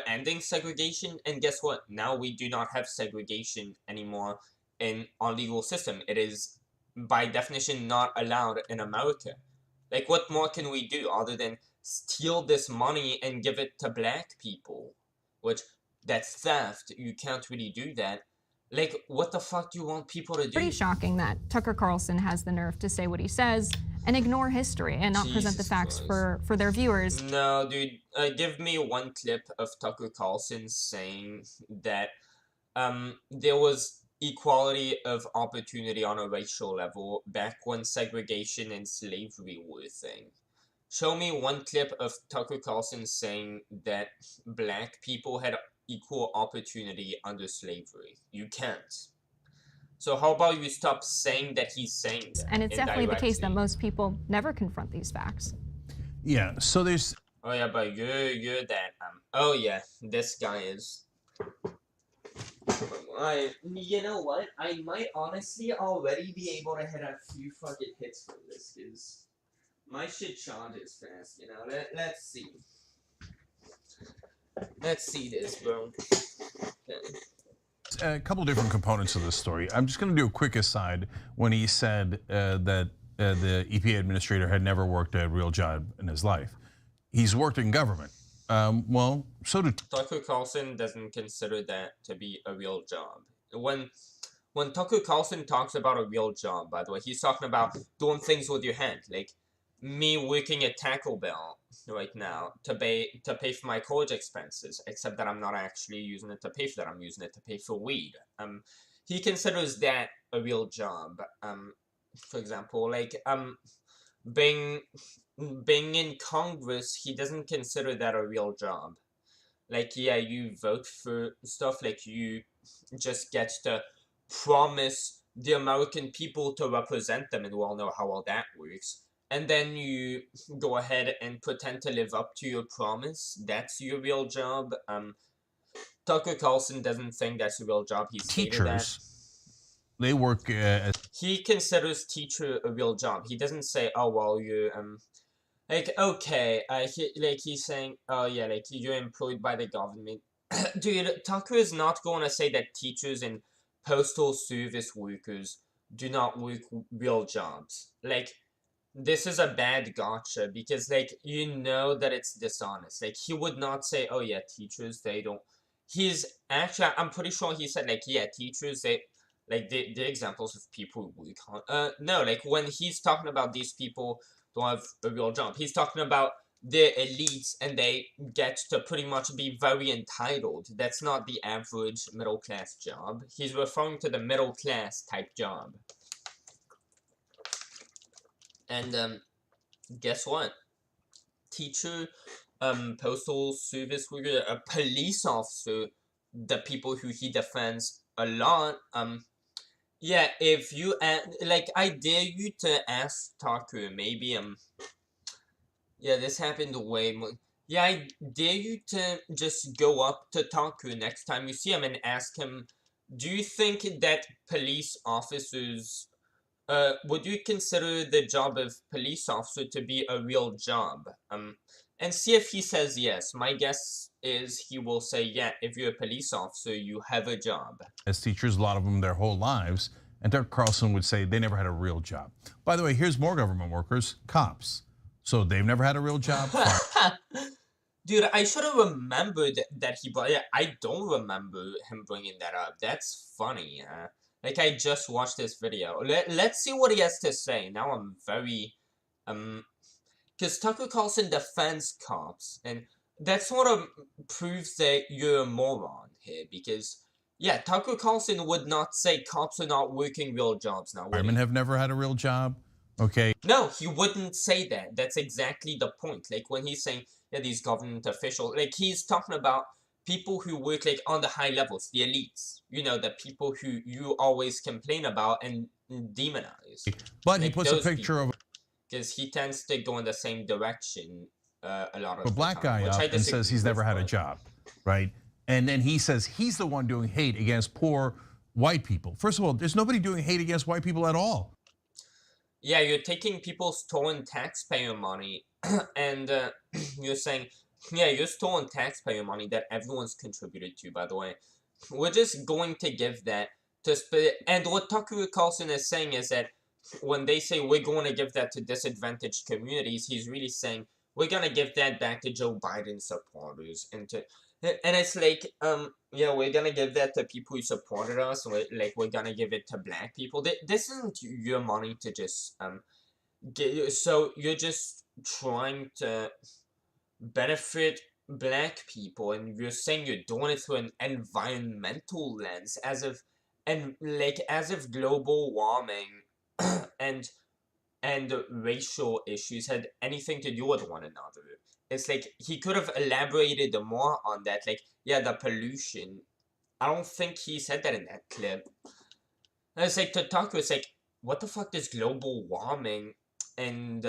ending segregation, and guess what? Now we do not have segregation anymore in our legal system. It is, by definition, not allowed in America. Like, what more can we do other than steal this money and give it to black people? Which, that's theft. You can't really do that. Like, what the fuck do you want people to do? Pretty shocking that Tucker Carlson has the nerve to say what he says and ignore history and not present the facts for their viewers. No, dude, give me one clip of Tucker Carlson saying that there was equality of opportunity on a racial level back when segregation and slavery were a thing. Show me one clip of Tucker Carlson saying that black people had equal opportunity under slavery. You can't. So how about you stop saying that he's saying that? And it's definitely the case that most people never confront these facts. Yeah, so there's... Oh yeah, but you're that, oh yeah, this guy is... You know what? I might honestly already be able to hit a few fucking hits for this, because my shit charges fast, you know? Let's see. Let's see this, bro. Okay. A couple different components of this story. I'm just going to do a quick aside when he said that the EPA administrator had never worked a real job in his life. He's worked in government. Well, so did Tucker Carlson doesn't consider that to be a real job. When Tucker Carlson talks about a real job, by the way, he's talking about doing things with your hand, like me working at Taco Bell right now to pay for my college expenses, except that I'm not actually using it to pay for that. I'm using it to pay for weed. He considers that a real job. For example, like being in Congress, he doesn't consider that a real job. Like, yeah, you vote for stuff, like you just get to promise the American people to represent them, and we all know how well that works. And then you go ahead and pretend to live up to your promise. That's your real job. Tucker Carlson doesn't think that's a real job. He's teachers. They work as... He considers teacher a real job. He doesn't say, oh, well, you, like, okay, he's saying, oh, yeah, like, you're employed by the government. Dude, Tucker is not going to say that teachers and postal service workers do not work real jobs. Like, this is a bad gotcha, because, like, you know that it's dishonest. Like, he would not say, oh, yeah, teachers, they don't... He's actually, I'm pretty sure he said, like, yeah, teachers, they... Like, the examples of people who can't... no, like, when he's talking about these people don't have a real job, he's talking about the elites, and they get to pretty much be very entitled. That's not the average middle-class job. He's referring to the middle-class type job. And, guess what? Teacher, postal service worker, a police officer, the people who he defends a lot, Yeah, if you like, I dare you to ask Taku. Maybe yeah, this happened way more. Yeah, I dare you to just go up to Taku next time you see him and ask him, do you think that police officers, would you consider the job of police officer to be a real job? And see if he says yes. My guess is he will say, yeah, if you're a police officer, you have a job. As teachers, a lot of them their whole lives. And Dr. Carlson would say they never had a real job. By the way, here's more government workers, cops. So they've never had a real job. Dude, I should have remembered that he brought. Yeah, I don't remember him bringing that up. That's funny. Like, I just watched this video. Let's see what he has to say. Now I'm very because Tucker Carlson defends cops, and that sort of proves that you're a moron here. Because yeah, Tucker Carlson would not say cops are not working real jobs now. Firemen have never had a real job. Okay. No, he wouldn't say that. That's exactly the point. Like, when he's saying, yeah, these government officials, like, he's talking about people who work, like, on the high levels, the elites. You know, the people who you always complain about and demonize. But like, he puts a picture of, because he tends to go in the same direction a lot of the a black time, guy up and says he's never had a job, right? And then he says he's the one doing hate against poor white people. First of all, there's nobody doing hate against white people at all. Yeah, you're taking people's stolen taxpayer money and you're saying, yeah, you're stolen taxpayer money that everyone's contributed to, by the way. We're just going to give that to and what Tucker Carlson is saying is that when they say we're going to give that to disadvantaged communities, he's really saying we're going to give that back to Joe Biden supporters and to. And it's like, yeah, we're gonna give that to people who supported us. We're gonna give it to black people. This isn't your money to just get. So you're just trying to benefit black people, and you're saying you're doing it through an environmental lens, as if global warming and racial issues had anything to do with one another. It's like he could have elaborated more on that. Like, yeah, the pollution. I don't think he said that in that clip. And it's like, to talk to, it's like, what the fuck does global warming and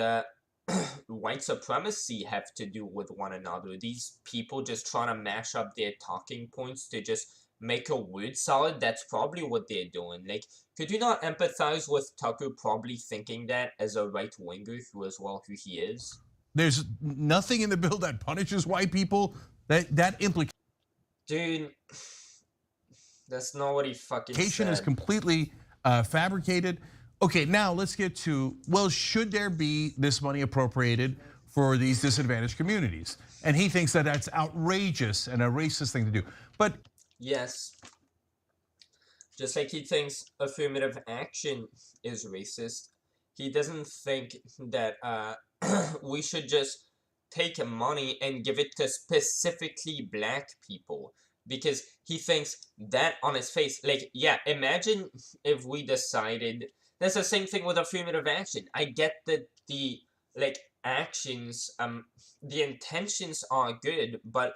white supremacy have to do with one another? These people just trying to mash up their talking points to just make a word solid? That's probably what they're doing. Like, could you not empathize with Tucker probably thinking that as a right-winger who he is? There's nothing in the bill that punishes white people. That implication. Dude, that's not what he fucking said. Is completely fabricated. Okay, now let's get to, well, should there be this money appropriated for these disadvantaged communities? And he thinks that that's outrageous and a racist thing to do. But yes, just like he thinks affirmative action is racist, he doesn't think that we should just take money and give it to specifically black people, because he thinks that on his face, like, yeah, imagine if we decided, that's the same thing with affirmative action. I get that the, like, actions, the intentions are good, but,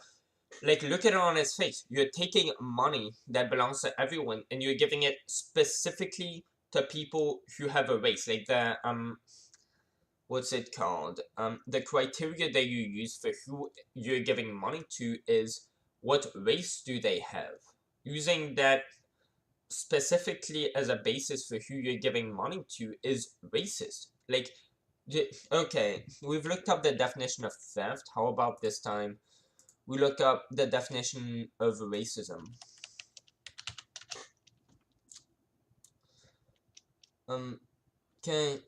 like, look at it on his face. You're taking money that belongs to everyone and you're giving it specifically to people who have a race, like the, what's it called? The criteria that you use for who you're giving money to is what race do they have. Using that specifically as a basis for who you're giving money to is racist. Like, okay, we've looked up the definition of theft. How about this time we look up the definition of racism? Okay.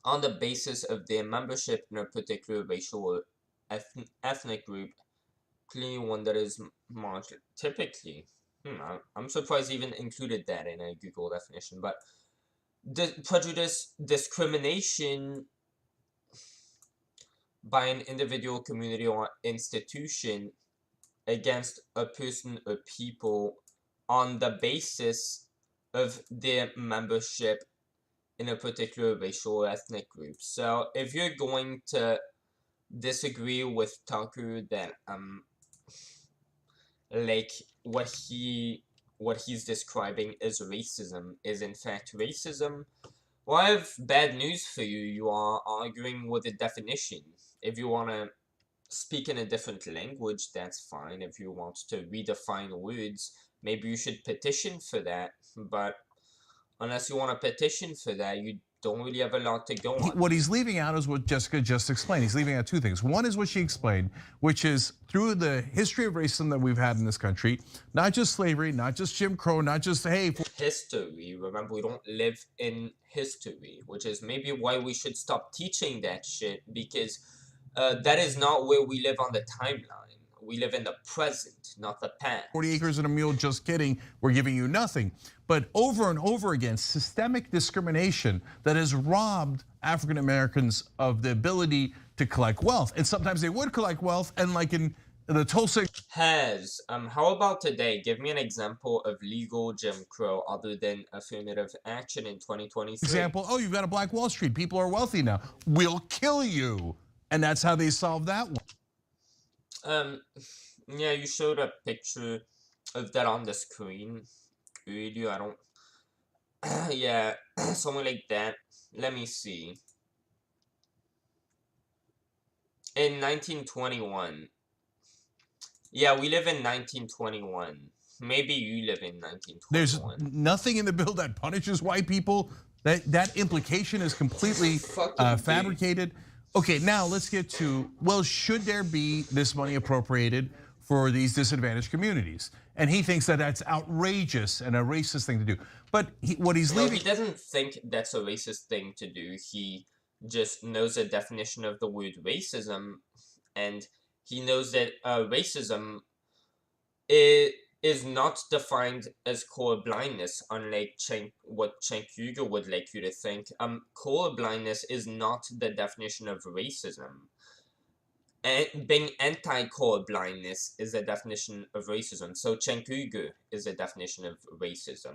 On the basis of their membership in a particular racial or ethnic group, clearly one that is marked. Typically, I'm surprised they even included that in a Google definition, but prejudice, discrimination by an individual, community, or institution against a person or people on the basis of their membership in a particular racial or ethnic group. So if you're going to disagree with Tucker that like what he what he's describing as racism is in fact racism, well, I have bad news for you. You are arguing with a definition. If you want to speak in a different language, that's fine. If you want to redefine words, maybe you should petition for that. But unless you want to petition for that, you don't really have a lot to go on. What he's leaving out is what Jessica just explained. He's leaving out two things. One is what she explained, which is through the history of racism that we've had in this country, not just slavery, not just Jim Crow, not just, hey. History. Remember, we don't live in history, which is maybe why we should stop teaching that shit, because that is not where we live on the timeline. We live in the present, not the past. 40 acres and a mule, just kidding, we're giving you nothing. But over and over again, systemic discrimination that has robbed African Americans of the ability to collect wealth. And sometimes they would collect wealth, and like in the Tulsa. How about today? Give me an example of legal Jim Crow other than affirmative action in 2023. Example, oh, you've got a Black Wall Street, people are wealthy now. We'll kill you. And that's how they solved that one. Yeah, you showed a picture of that on the screen earlier. I don't. Yeah, something like that. Let me see. In 1921. Yeah, we live in 1921. Maybe you live in 1921. There's nothing in the bill that punishes white people. That implication is completely fabricated. Okay, now let's get to, well, should there be this money appropriated for these disadvantaged communities? And he thinks that that's outrageous and a racist thing to do. But what he's leaving. He doesn't think that's a racist thing to do. He just knows the definition of the word racism, and he knows that racism is not defined as color blindness, unlike what Cenk Uygur would like you to think. Color blindness is not the definition of racism. And being anti-color blindness is the definition of racism. So Cenk Uygur is the definition of racism.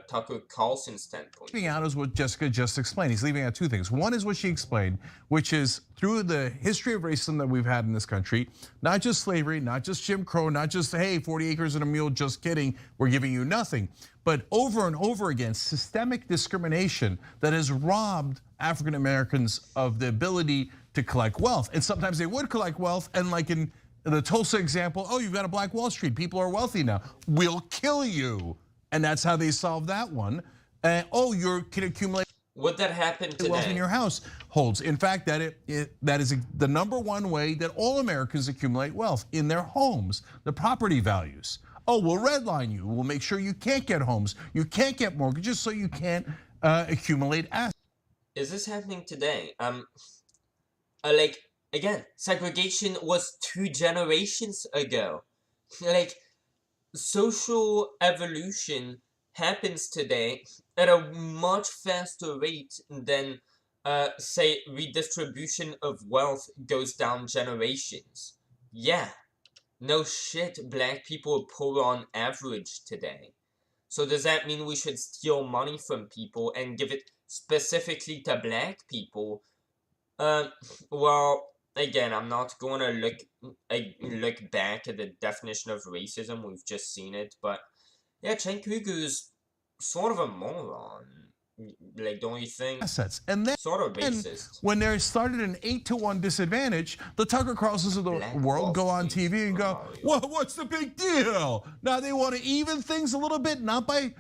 Tucker Carlson's standpoint. Leaving out is what Jessica just explained. He's leaving out two things. One is what she explained, which is through the history of racism that we've had in this country, not just slavery, not just Jim Crow, not just, hey, 40 acres and a mule, just kidding, we're giving you nothing. But over and over again, systemic discrimination that has robbed African Americans of the ability to collect wealth. And sometimes they would collect wealth, and like in the Tulsa example, oh, you've got a Black Wall Street, people are wealthy now. We'll kill you. And that's how they solved that one. Oh, you can accumulate. Would that happen today? Wealth in your households. In fact, that is the number one way that all Americans accumulate wealth, in their homes, the property values. Oh, we'll redline you. We'll make sure you can't get homes, you can't get mortgages, so you can't accumulate assets. Is this happening today? Like, again, segregation was 2 generations ago. Like, social evolution happens today at a much faster rate than, say, redistribution of wealth goes down generations. Yeah, no shit, black people are poor on average today. So does that mean we should steal money from people and give it specifically to black people? Well, again, I'm not going to look back at the definition of racism. We've just seen it, but yeah, Cenk Uygur is sort of a moron. Like, don't you think? Assets, and then sort of racist. When they started an 8-to-1 disadvantage, the Tucker Carlsons of the world go on TV and go, "Well, what's the big deal?" Now they want to even things a little bit, not by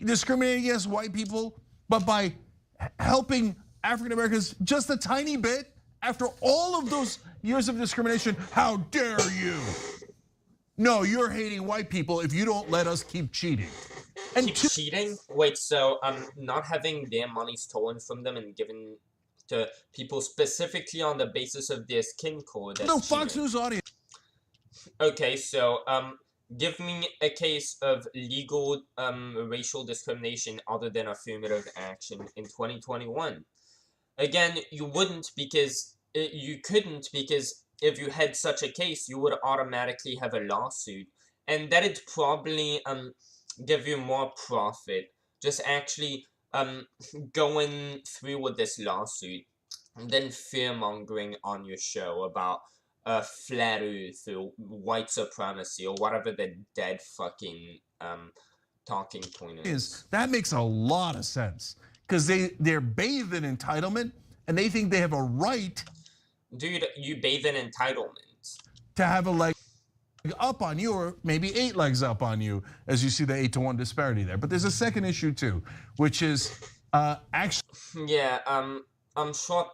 discriminating against white people, but by helping African Americans just a tiny bit. After all of those years of discrimination, how dare you? No, you're hating white people if you don't let us keep cheating. And keep cheating? Wait, so not having their money stolen from them and given to people specifically on the basis of their skin color, that's no, Fox cheating. News audience. Okay, so give me a case of legal racial discrimination other than affirmative action in 2021. Again, you wouldn't, because you couldn't, because if you had such a case, you would automatically have a lawsuit, and that'd probably give you more profit just actually going through with this lawsuit than fear-mongering on your show about flat earth or white supremacy or whatever the dead fucking talking point is. That makes a lot of sense because they're bathed in entitlement and they think they have a right. Dude, you bathe in entitlement. To have a leg up on you, or maybe 8 legs up on you, as you see the 8-to-1 disparity there. But there's a second issue too, which is actually. Yeah, I'm sure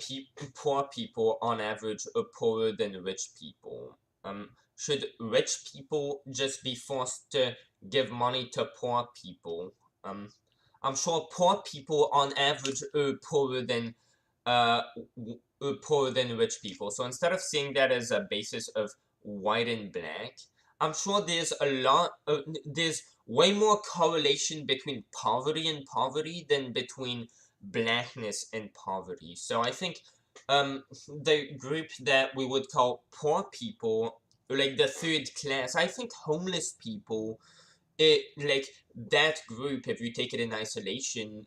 poor people on average are poorer than rich people. Should rich people just be forced to give money to poor people? I'm sure poor people on average are poorer than rich people. So instead of seeing that as a basis of white and black, I'm sure there's there's way more correlation between poverty and poverty than between blackness and poverty. So I think the group that we would call poor people, like the third class, I think homeless people, like that group, if you take it in isolation,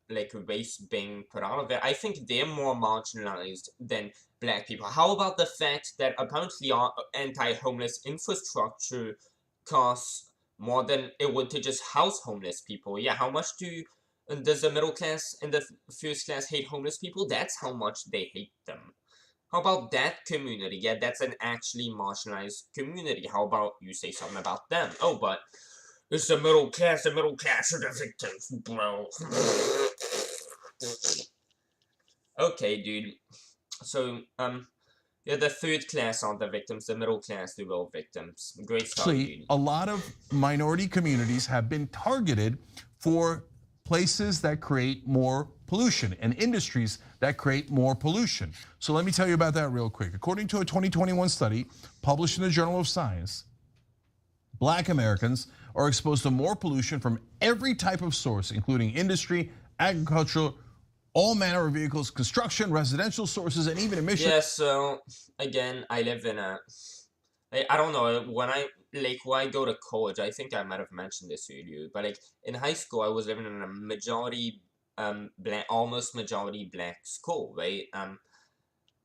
like race being put out of it, I think they're more marginalized than black people. How about the fact that apparently our anti-homeless infrastructure costs more than it would to just house homeless people? Yeah, how much does the middle class and the first class hate homeless people? That's how much they hate them. How about that community? Yeah, that's an actually marginalized community. How about you say something about them? Oh, but it's the middle class are the victims, bro. Okay, dude. So, yeah, the third class aren't the victims, the middle class, the real victims. Great stuff, dude. A lot of minority communities have been targeted for places that create more pollution and industries that create more pollution. So let me tell you about that real quick. According to a 2021 study published in the Journal of Science, Black Americans are exposed to more pollution from every type of source, including industry, agriculture, all manner of vehicles, construction, residential sources, and even emissions. Yeah, so again, I live in a, I don't know, when I go to college, I think I might have mentioned this earlier, but like in high school, I was living in a majority black, almost majority black school, right?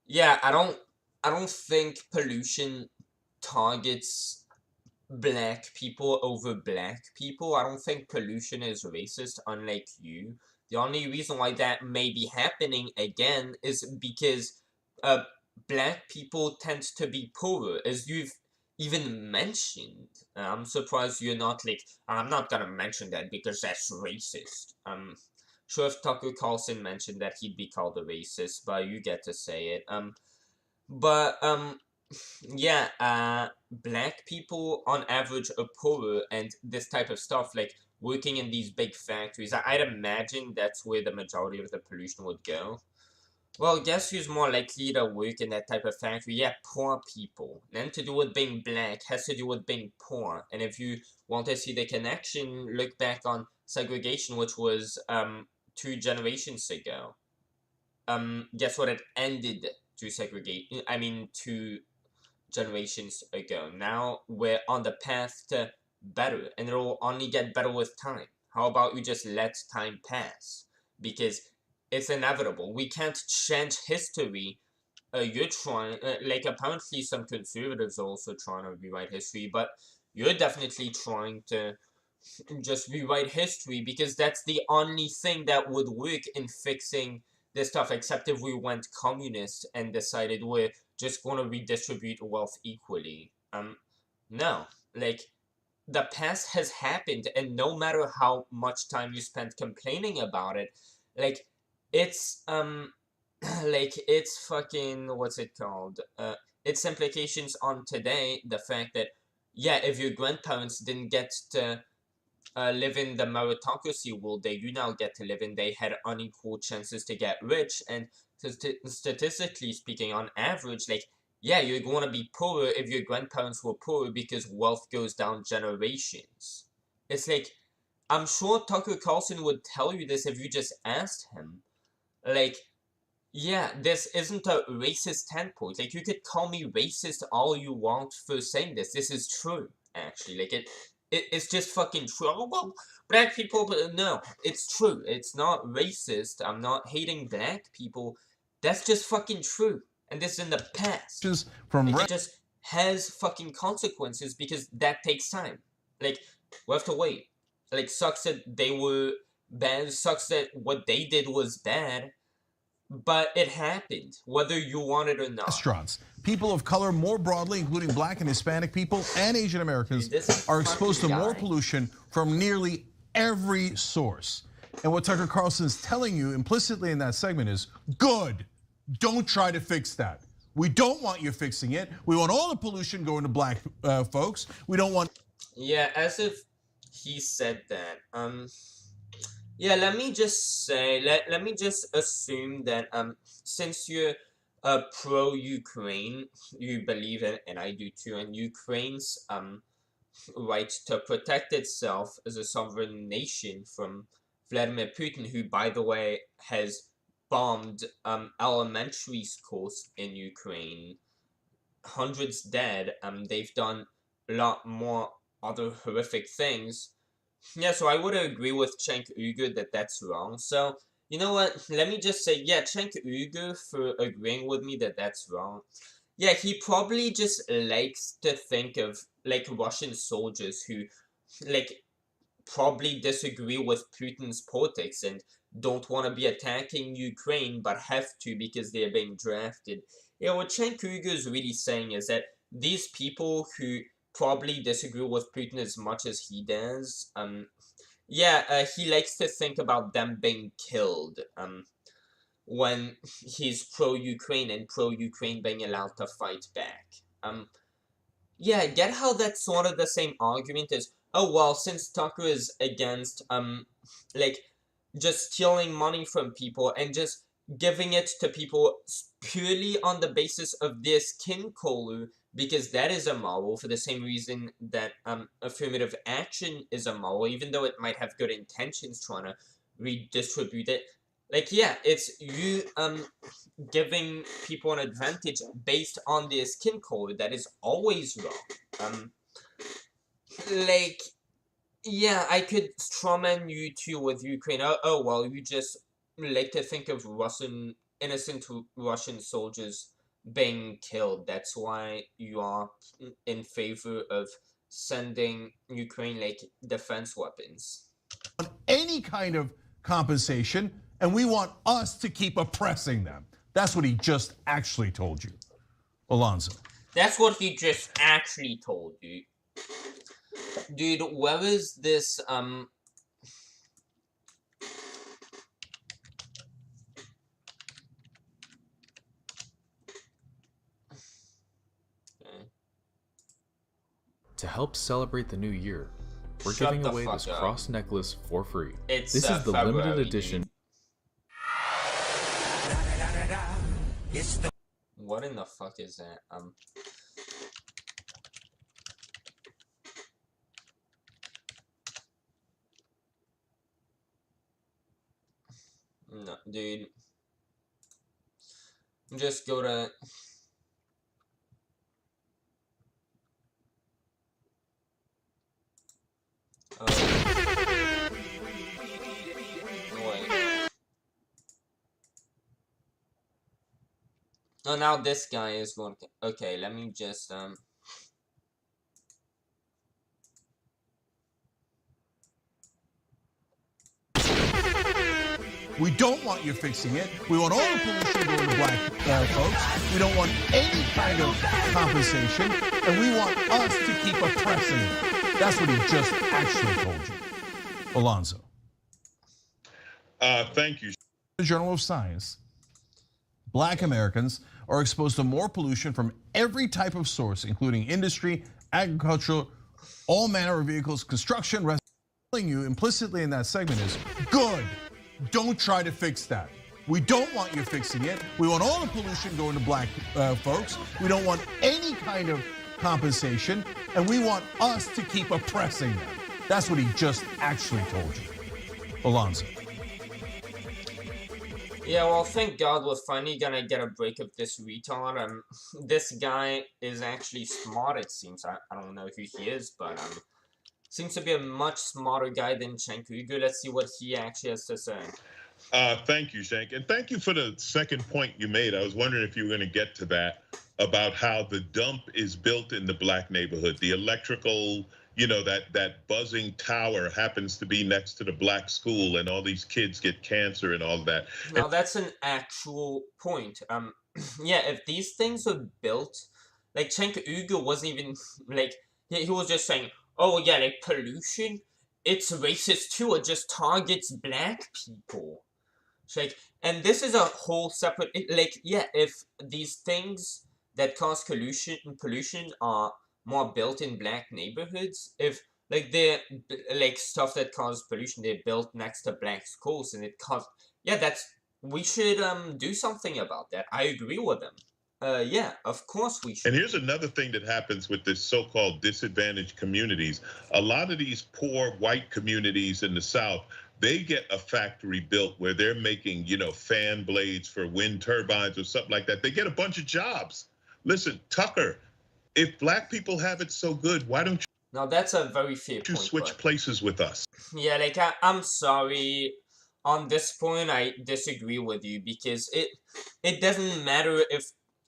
Yeah, I don't think pollution targets black people over black people. I don't think pollution is racist, unlike you. The only reason why that may be happening again is because black people tend to be poorer, as you've even mentioned. I'm surprised you're not like, I'm not gonna mention that because that's racist. Sure, if Tucker Carlson mentioned that, he'd be called a racist, but you get to say it. Yeah, black people on average are poorer, and this type of stuff, like working in these big factories, I'd imagine that's where the majority of the pollution would go. Well, guess who's more likely to work in that type of factory? Yeah, poor people. Nothing to do with being black, has to do with being poor. And if you want to see the connection, look back on segregation, which was 2 generations ago. Guess what? It ended to segregate. 2 generations ago. Now we're on the path to better, and it'll only get better with time. How about you just let time pass? Because it's inevitable. We can't change history. You're trying, like apparently some conservatives are also trying to rewrite history, but you're definitely trying to just rewrite history because that's the only thing that would work in fixing this stuff, except if we went communist and decided we're just going to redistribute wealth equally. No. Like, the past has happened, and no matter how much time you spend complaining about it, like, it's, it's fucking, what's it called? Its implications on today, the fact that, yeah, if your grandparents didn't get to live in the meritocracy world that you now get to live in, they had unequal chances to get rich, and statistically speaking, on average, like, yeah, you're going to be poorer if your grandparents were poorer because wealth goes down generations. It's like, I'm sure Tucker Carlson would tell you this if you just asked him. Like, yeah, this isn't a racist standpoint. Like, you could call me racist all you want for saying this. This is true, actually. Like, it's just fucking true. Oh, well, black people, but no, it's true. It's not racist. I'm not hating black people. That's just fucking true. And this is in the past. Just from it just has fucking consequences because that takes time. Like, we have to wait. Like, sucks that they were bad, sucks that what they did was bad, but it happened, whether you want it or not. Restaurants. People of color more broadly, including Black and Hispanic people and Asian Americans, are exposed to more pollution from nearly every source. And what Tucker Carlson's telling you implicitly in that segment is, good, don't try to fix that. We don't want you fixing it. We want all the pollution going to Black folks. We don't want... Yeah, as if he said that. Yeah, let me just say, let me just assume that since you're pro-Ukraine, you believe in, and I do too, in Ukraine's right to protect itself as a sovereign nation from Vladimir Putin, who, by the way, has bombed elementary schools in Ukraine. Hundreds dead. They've done a lot more other horrific things. Yeah, so I would agree with Cenk Uygur that that's wrong. So, you know what? Let me just say, yeah, Cenk Uygur for agreeing with me that that's wrong. Yeah, he probably just likes to think of, like, Russian soldiers who, like, probably disagree with Putin's politics and don't want to be attacking Ukraine, but have to because they're being drafted. Yeah, what Cenk Uygur is really saying is that these people who probably disagree with Putin as much as he does, he likes to think about them being killed, when he's pro-Ukraine and pro-Ukraine being allowed to fight back. Yeah, I get how that's sort of the same argument as, oh, well, since Tucker is against, like, just stealing money from people and just giving it to people purely on the basis of their skin color, because that is immoral for the same reason that affirmative action is immoral, even though it might have good intentions trying to redistribute it. Like, yeah, it's you giving people an advantage based on their skin color. That is always wrong. Like, yeah, I could strawman you too with Ukraine. Oh, well, you just like to think of innocent Russian soldiers being killed. That's why you are in favor of sending Ukraine, like, defense weapons. Any kind of compensation, and we want us to keep oppressing them. That's what he just actually told you, Alonzo. That's what he just actually told you. Dude, where is this, To help celebrate the new year, we're giving away this cross necklace for free. This is the limited edition. What in the fuck is that? No, dude. Just go to... Wait. Oh, now this guy is going to... Okay, let me just, We don't want you fixing it. We want all the pollution going to Black folks. We don't want any kind of compensation, and we want us to keep oppressing them. That's what he just actually told you, Alonzo. Thank you. The Journal of Science. Black Americans are exposed to more pollution from every type of source, including industry, agriculture, all manner of vehicles, construction. Telling you implicitly in that segment is, good, don't try to fix that. We don't want you fixing it. We want all the pollution going to Black folks. We don't want any kind of compensation, and we want us to keep oppressing them. That's what he just actually told you, Alonzo. Yeah, well, thank God we're finally gonna get a break of this retard. This guy is actually smart, it seems. I don't know who he is, but seems to be a much smarter guy than Cenk Uygur. Let's see what he actually has to say. Thank you, Cenk. And thank you for the second point you made. I was wondering if you were going to get to that, about how the dump is built in the black neighborhood. The electrical, that buzzing tower happens to be next to the black school, and all these kids get cancer and all that. Now that's an actual point. Yeah, if these things were built, like Cenk Uygur wasn't even like he was just saying, oh yeah, like pollution, it's racist too. It just targets black people. So, like, and this is a whole separate, like, yeah, if these things that cause pollution are more built in black neighborhoods, if like they're like stuff that causes pollution, they're built next to black schools, and it causes, yeah, that's, we should do something about that. I agree with them. Yeah, of course we should. And here's another thing that happens with this so-called disadvantaged communities. A lot of these poor white communities in the South, they get a factory built where they're making, fan blades for wind turbines or something like that. They get a bunch of jobs. Listen, Tucker, if black people have it so good, why don't you? Now that's a very fair point. Switch places with us. Yeah, like I'm sorry. On this point, I disagree with you, because it doesn't matter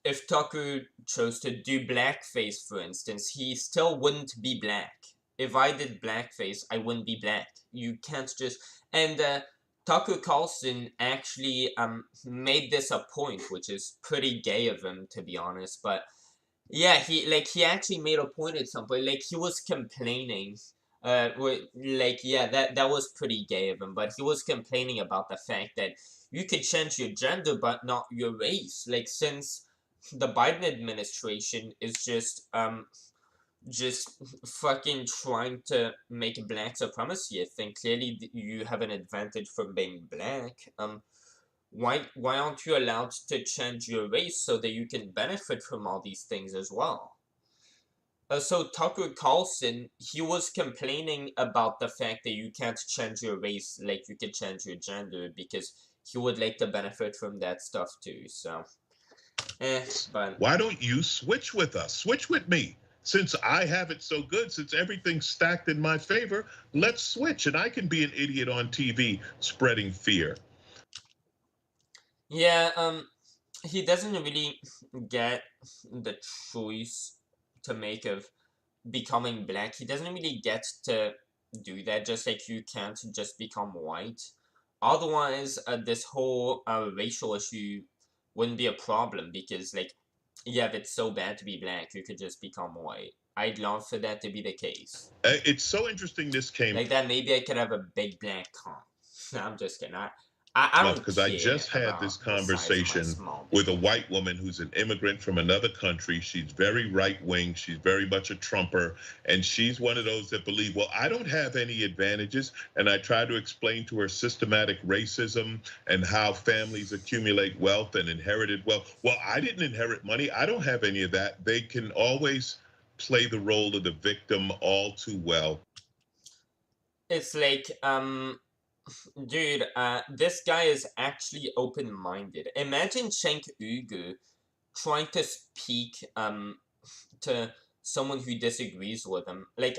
if Tucker chose to do blackface, for instance, he still wouldn't be black. If I did blackface, I wouldn't be black. You can't just... And Tucker Carlson actually made this a point, which is pretty gay of him, to be honest. But yeah, he actually made a point at some point. Like, he was complaining. Like, yeah, that was pretty gay of him. But he was complaining about the fact that you could change your gender, but not your race. Like, since the Biden administration is just fucking trying to make black supremacy a thing. Clearly, you have an advantage from being black. Why aren't you allowed to change your race so that you can benefit from all these things as well? So Tucker Carlson, he was complaining about the fact that you can't change your race like you can change your gender, because he would like to benefit from that stuff too. So, but why don't you switch with us? Switch with me. Since I have it so good, since everything's stacked in my favor, let's switch, and I can be an idiot on TV spreading fear. Yeah, he doesn't really get the choice to make of becoming black. He doesn't really get to do that, just like you can't just become white. Otherwise, this whole racial issue wouldn't be a problem, because, like, yeah, if it's so bad to be black, you could just become white. I'd love for that to be the case. It's so interesting this came... Like that, maybe I could have a big black car. I'm just kidding. I don't, because I just had this conversation with a white woman who's an immigrant from another country. She's very right-wing. She's very much a Trumper. And she's one of those that believe, well, I don't have any advantages. And I try to explain to her systematic racism and how families accumulate wealth and inherited wealth. Well, I didn't inherit money. I don't have any of that. They can always play the role of the victim all too well. It's like, dude, this guy is actually open-minded. Imagine Cenk Uygur trying to speak to someone who disagrees with him. Like,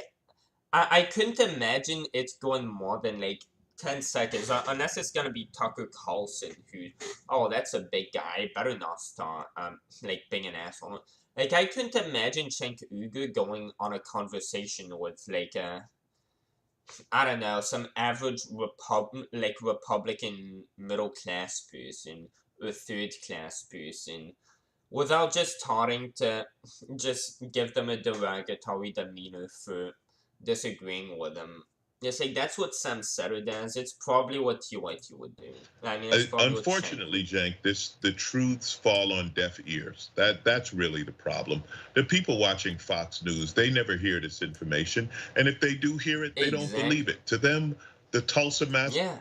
I couldn't imagine it going more than like 10 seconds, unless it's gonna be Tucker Carlson, who, oh, that's a big guy, better not start like being an asshole. Like, I couldn't imagine Cenk Uygur going on a conversation with like I don't know, some average Republican middle class person or third class person, without just starting to just give them a derogatory demeanor for disagreeing with them. It's like, that's what Sam Sutter does. It's probably what TYT would do. I mean, unfortunately, Cenk, the truths fall on deaf ears. That's really the problem. The people watching Fox News, they never hear this information, and if they do hear it, they don't believe it. To them, the Tulsa massacre. Yeah,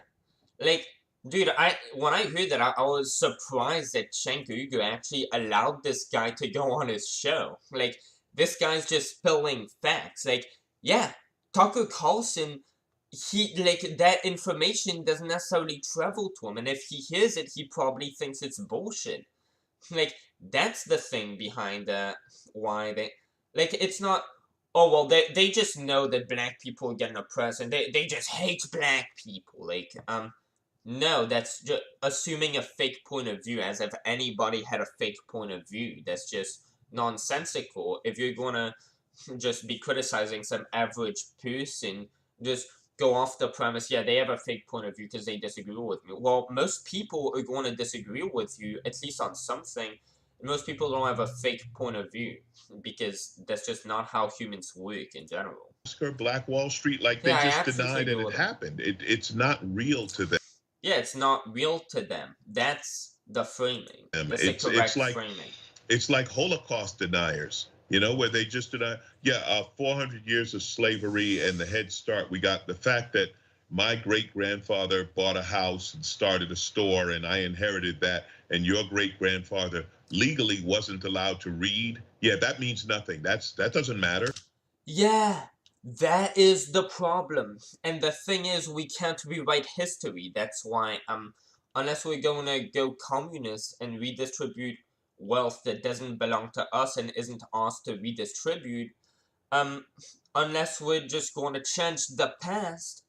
like, dude, when I heard that, I was surprised that Cenk Uygur actually allowed this guy to go on his show. Like, this guy's just spilling facts. Like, yeah, Tucker Carlson, that information doesn't necessarily travel to him, and if he hears it, he probably thinks it's bullshit. Like, that's the thing behind why they, like, it's not, oh, well, they just know that black people are getting oppressed, and they just hate black people. Like, No, that's just assuming a fake point of view, as if anybody had a fake point of view. That's just nonsensical. If you're gonna just be criticizing some average person, just go off the premise, yeah, they have a fake point of view because they disagree with me. Well, most people are going to disagree with you, at least on something. Most people don't have a fake point of view because that's just not how humans work in general. Black Wall Street, like they just denied it happened. It's not real to them. Yeah, it's not real to them. That's the framing. That's the correct framing. It's like Holocaust deniers, you know, where they just deny, 400 years of slavery and the Head Start. We got the fact that my great-grandfather bought a house and started a store and I inherited that, and your great-grandfather legally wasn't allowed to read. Yeah, that means nothing. That doesn't matter. Yeah, that is the problem. And the thing is, we can't rewrite history. That's why, unless we're gonna go communist and redistribute wealth that doesn't belong to us and isn't ours to redistribute, unless we're just going to change the past,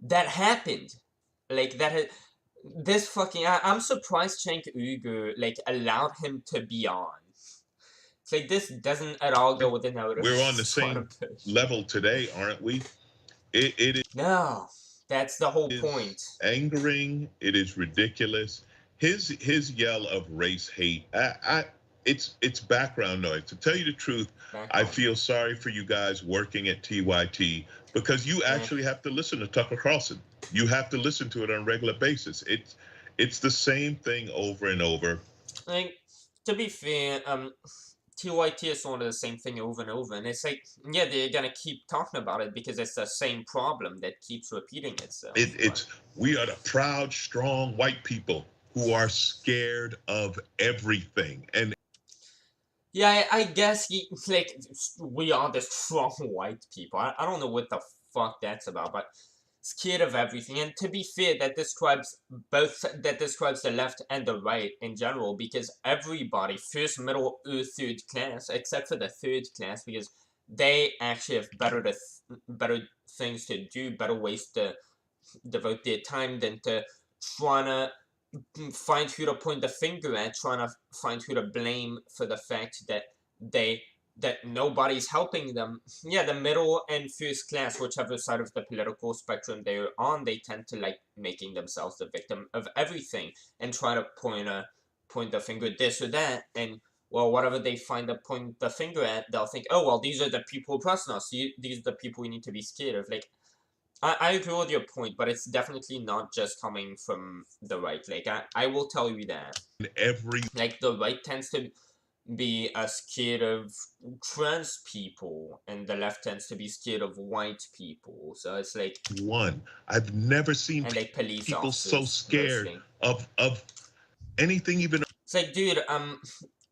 that happened. Like, this fucking, I'm surprised Cenk Uygur, like, allowed him to be on. It's like, this doesn't at all go with the narrative. We're on the same level today, aren't we? It is. No, that's the whole point. Angering, it is ridiculous. His yell of race hate, it's background noise. To tell you the truth, I feel sorry for you guys working at TYT because you actually have to listen to Tucker Carlson. You have to listen to it on a regular basis. It's the same thing over and over. Like, to be fair, TYT is sort of the same thing over and over, and it's like, yeah, they're gonna keep talking about it because it's the same problem that keeps repeating itself. We are the proud, strong white people who are scared of everything. And yeah, I guess we are the strong white people. I don't know what the fuck that's about, but scared of everything. And to be fair, that describes the left and the right in general, because everybody, first, middle, or third class, except for the third class, because they actually have better things to do, better ways to devote their time than to trying to find who to point the finger at, trying to find who to blame for the fact that nobody's helping them. Yeah, the middle and first class, whichever side of the political spectrum they're on, they tend to like making themselves the victim of everything and try to point the finger at this or that, and well, whatever they find to point the finger at, they'll think, oh well, these are the people oppressing us, these are the people we need to be scared of. Like, I agree with your point, but it's definitely not just coming from the right. Like, I will tell you that. Like, the right tends to be scared of trans people, and the left tends to be scared of white people. So it's like... I've never seen like people so scared of anything even... It's like, dude,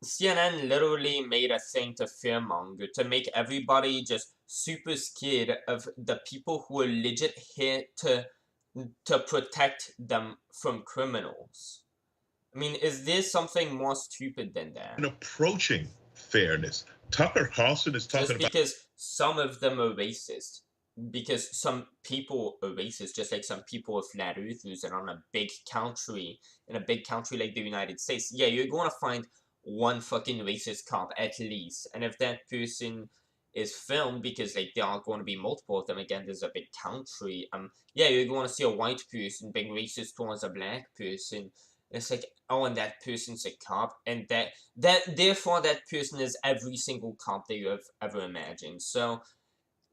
CNN literally made a thing to fearmonger, to make everybody just super scared of the people who are legit here to protect them from criminals. I mean, is there something more stupid than that? And approaching fairness. Tucker Carlson is talking about... Just because some of them are racist. Because some people are racist, just like some people are flat earthers, and on a big country, in a big country like the United States, yeah, you're going to find one fucking racist cop at least. And if that person is filmed, because like there are going to be multiple of them, again, there's a big country, yeah, you're going to see a white person being racist towards a black person. It's like, oh, and that person's a cop, and therefore that person is every single cop that you have ever imagined. So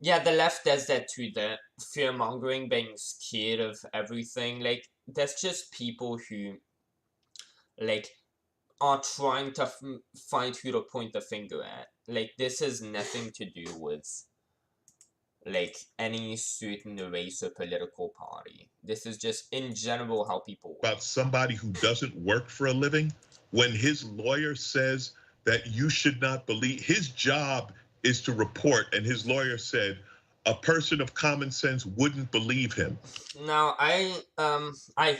yeah, the left does that too, the fear-mongering, being scared of everything. Like, that's just people who, like, are trying to find who to point the finger at. Like, this has nothing to do with, like, any certain race or political party. This is just, in general, how people work. About somebody who doesn't work for a living, when his lawyer says that you should not believe, his job is to report, and his lawyer said a person of common sense wouldn't believe him. Now, I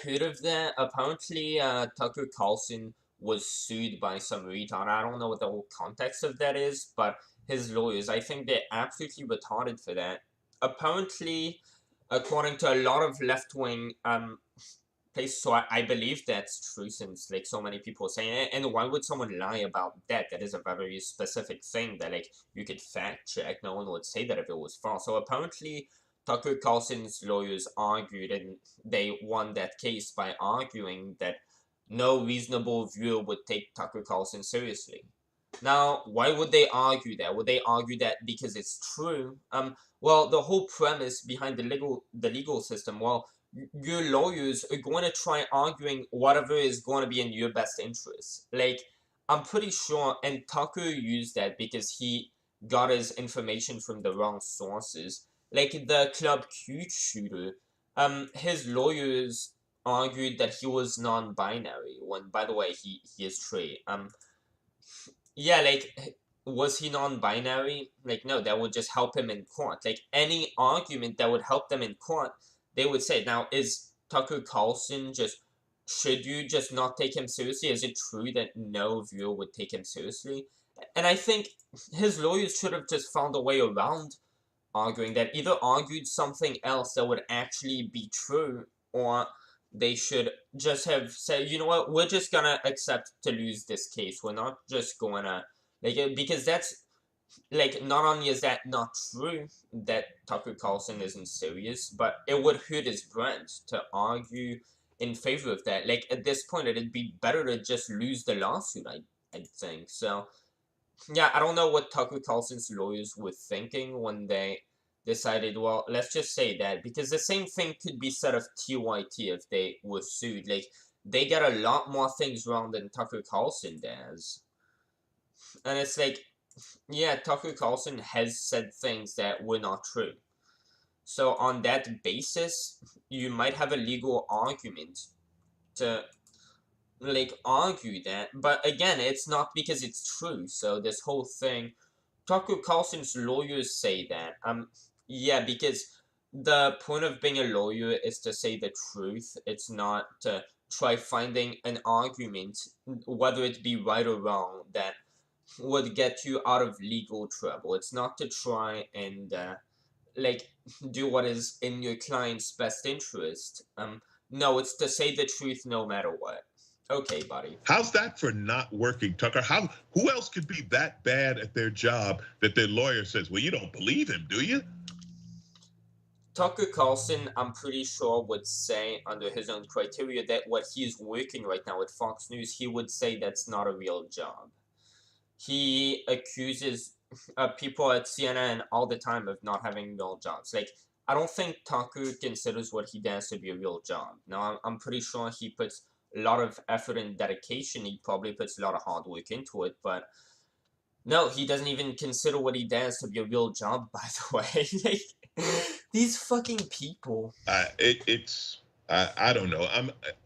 heard of that. Apparently, Tucker Carlson was sued by some retard. I don't know what the whole context of that is, but his lawyers, I think they're absolutely retarded for that. Apparently, according to a lot of left-wing place. So I believe that's true, since like so many people are saying it. And why would someone lie about that? That is a very specific thing that like you could fact check. No one would say that if it was false. So apparently Tucker Carlson's lawyers argued, and they won that case by arguing that no reasonable viewer would take Tucker Carlson seriously. Now, why would they argue that? Would they argue that because it's true? Well, the whole premise behind the legal system, well, your lawyers are going to try arguing whatever is going to be in your best interest. Like, I'm pretty sure, and Tucker used that because he got his information from the wrong sources. Like the Club Q shooter, his lawyers argued that he was non-binary, when by the way he is straight. Yeah, like, was he non-binary? Like, no, that would just help him in court. Like, any argument that would help them in court, they would say. Now, is Tucker Carlson should you just not take him seriously? Is it true that no viewer would take him seriously? And I think his lawyers should have just found a way around arguing that, either argued something else that would actually be true, or they should just have said, you know what, we're just gonna accept to lose this case. We're not just gonna, like, because that's, like, not only is that not true that Tucker Carlson isn't serious, but it would hurt his brand to argue in favor of that. Like, at this point, it'd be better to just lose the lawsuit, I think. So, yeah, I don't know what Tucker Carlson's lawyers were thinking when they decided, well, let's just say that, because the same thing could be said of TYT if they were sued. Like, they get a lot more things wrong than Tucker Carlson does. And it's like, yeah, Tucker Carlson has said things that were not true. So on that basis, you might have a legal argument to, like, argue that. But again, it's not because it's true. So this whole thing, Tucker Carlson's lawyers say that. Yeah, because the point of being a lawyer is to say the truth. It's not to try finding an argument, whether it be right or wrong, that would get you out of legal trouble. It's not to try and, like, do what is in your client's best interest. No, it's to say the truth no matter what. Okay, buddy. How's that for not working, Tucker? Who else could be that bad at their job that their lawyer says, well, you don't believe him, do you? Tucker Carlson, I'm pretty sure, would say, under his own criteria, that what he's working right now at Fox News, he would say that's not a real job. He accuses people at CNN all the time of not having real jobs. Like, I don't think Tucker considers what he does to be a real job. Now, I'm pretty sure he puts a lot of effort and dedication. He probably puts a lot of hard work into it, but no, he doesn't even consider what he does to be a real job, by the way. Like, these fucking people. I don't know.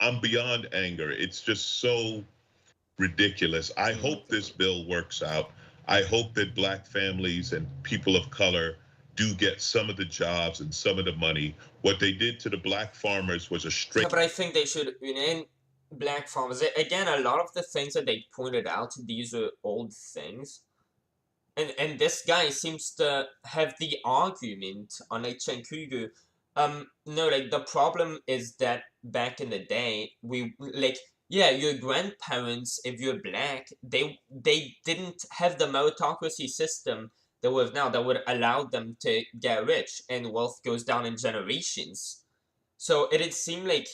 I'm beyond anger. It's just so ridiculous. I hope this bill works out. I hope that black families and people of color do get some of the jobs and some of the money. What they did to the black farmers was a straight... Yeah, but I think they should rename black farmers. Again, a lot of the things that they pointed out, these are old things. And this guy seems to have the argument on, like, Cenk Uygur. No, like, the problem is that back in the day, yeah, your grandparents, if you're black, they didn't have the meritocracy system that we have now that would allow them to get rich, and wealth goes down in generations. So it'd seem like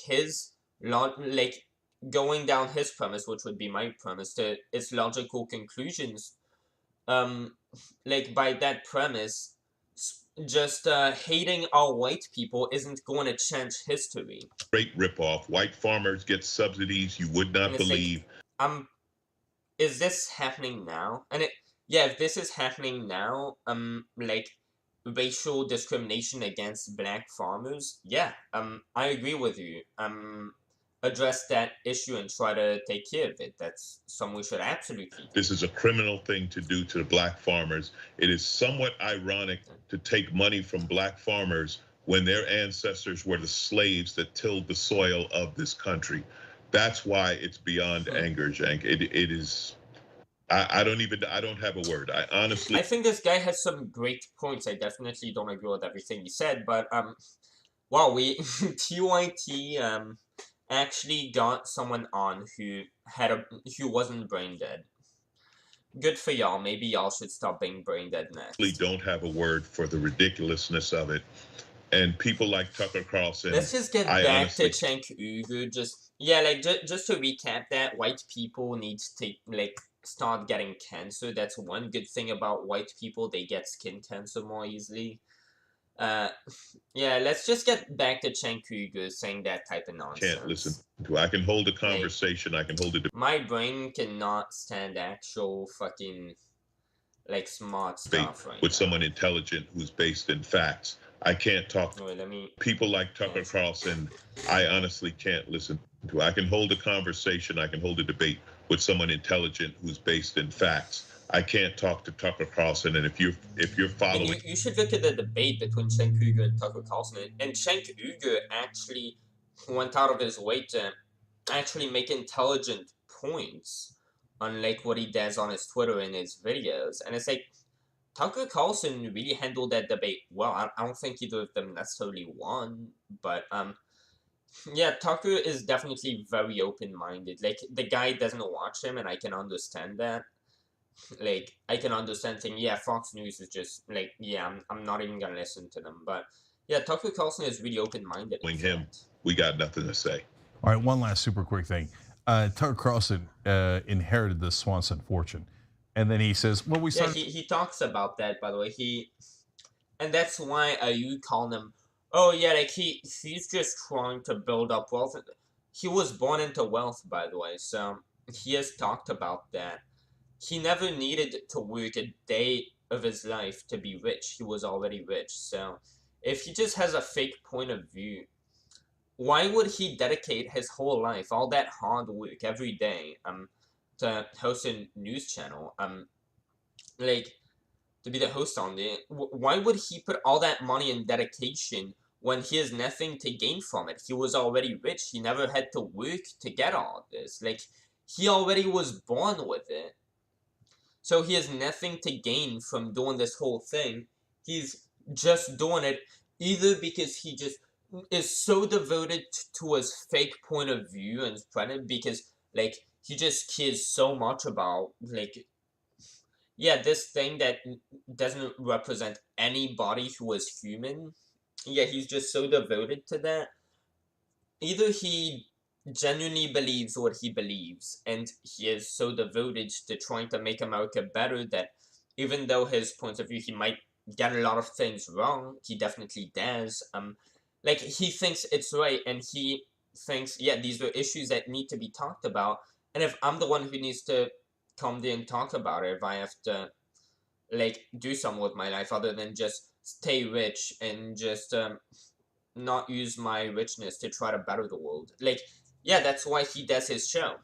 going down his premise, which would be my premise, to its logical conclusions, like, by that premise, just hating all white people isn't going to change history. Great ripoff. White farmers get subsidies you would not believe. Like, is this happening now? And yeah, if this is happening now, like, racial discrimination against black farmers, yeah, I agree with you. Address that issue and try to take care of it. That's something we should absolutely do. This is a criminal thing to do to the black farmers. It is somewhat ironic to take money from black farmers when their ancestors were the slaves that tilled the soil of this country. That's why it's beyond anger, Cenk. It is, I don't have a word. I think this guy has some great points. I definitely don't agree with everything he said, but, well, TYT, actually got someone on who wasn't brain dead. Good for y'all. Maybe y'all should stop being brain dead next. We don't have a word for the ridiculousness of it. And people like Tucker Carlson. Let's just get back to Cenk Uygur. Just to recap that, white people need to like start getting cancer. That's one good thing about white people. They get skin cancer more easily. Yeah, let's just get back to Cenk Uygur saying that type of nonsense. Can't listen to. I can hold a conversation. I can hold a debate. My brain cannot stand actual fucking like smart stuff right with now. Someone intelligent who's based in facts. I can't talk. Wait, let me. People like Tucker Carlson, I honestly can't listen to. I can hold a conversation. I can hold a debate with someone intelligent who's based in facts. I can't talk to Tucker Carlson, and if you're following, you should look at the debate between Cenk Uygur and Tucker Carlson, and Cenk Uygur actually went out of his way to actually make intelligent points on like what he does on his Twitter and his videos, and it's like Tucker Carlson really handled that debate well. I don't think either of them necessarily won, but yeah, Tucker is definitely very open-minded. Like the guy doesn't watch him, and I can understand that. Like, I can understand saying, yeah, Fox News is just, like, yeah, I'm not even gonna listen to them. But, yeah, Tucker Carlson is really open-minded. We got nothing to say. All right, one last super quick thing. Tucker Carlson inherited the Swanson fortune. And then he says, well, we started... Yeah, he talks about that, by the way. And that's why you call him, oh, yeah, like, he's just trying to build up wealth. He was born into wealth, by the way, so he has talked about that. He never needed to work a day of his life to be rich. He was already rich. So if he just has a fake point of view, why would he dedicate his whole life, all that hard work every day, to host a news channel, like, to be the host on it? Why would he put all that money and dedication when he has nothing to gain from it? He was already rich. He never had to work to get all this. Like, he already was born with it. So he has nothing to gain from doing this whole thing. He's just doing it either because he just is so devoted to his fake point of view and spread it because, like, he just cares so much about, like, yeah, this thing that doesn't represent anybody who is human. Yeah, he's just so devoted to that. Either he genuinely believes what he believes, and he is so devoted to trying to make America better that even though his point of view, he might get a lot of things wrong, he definitely does, like, he thinks it's right, and he thinks, yeah, these are issues that need to be talked about, and if I'm the one who needs to come there and talk about it, if I have to, like, do something with my life other than just stay rich and just, not use my richness to try to better the world, like, yeah, that's why he does his show.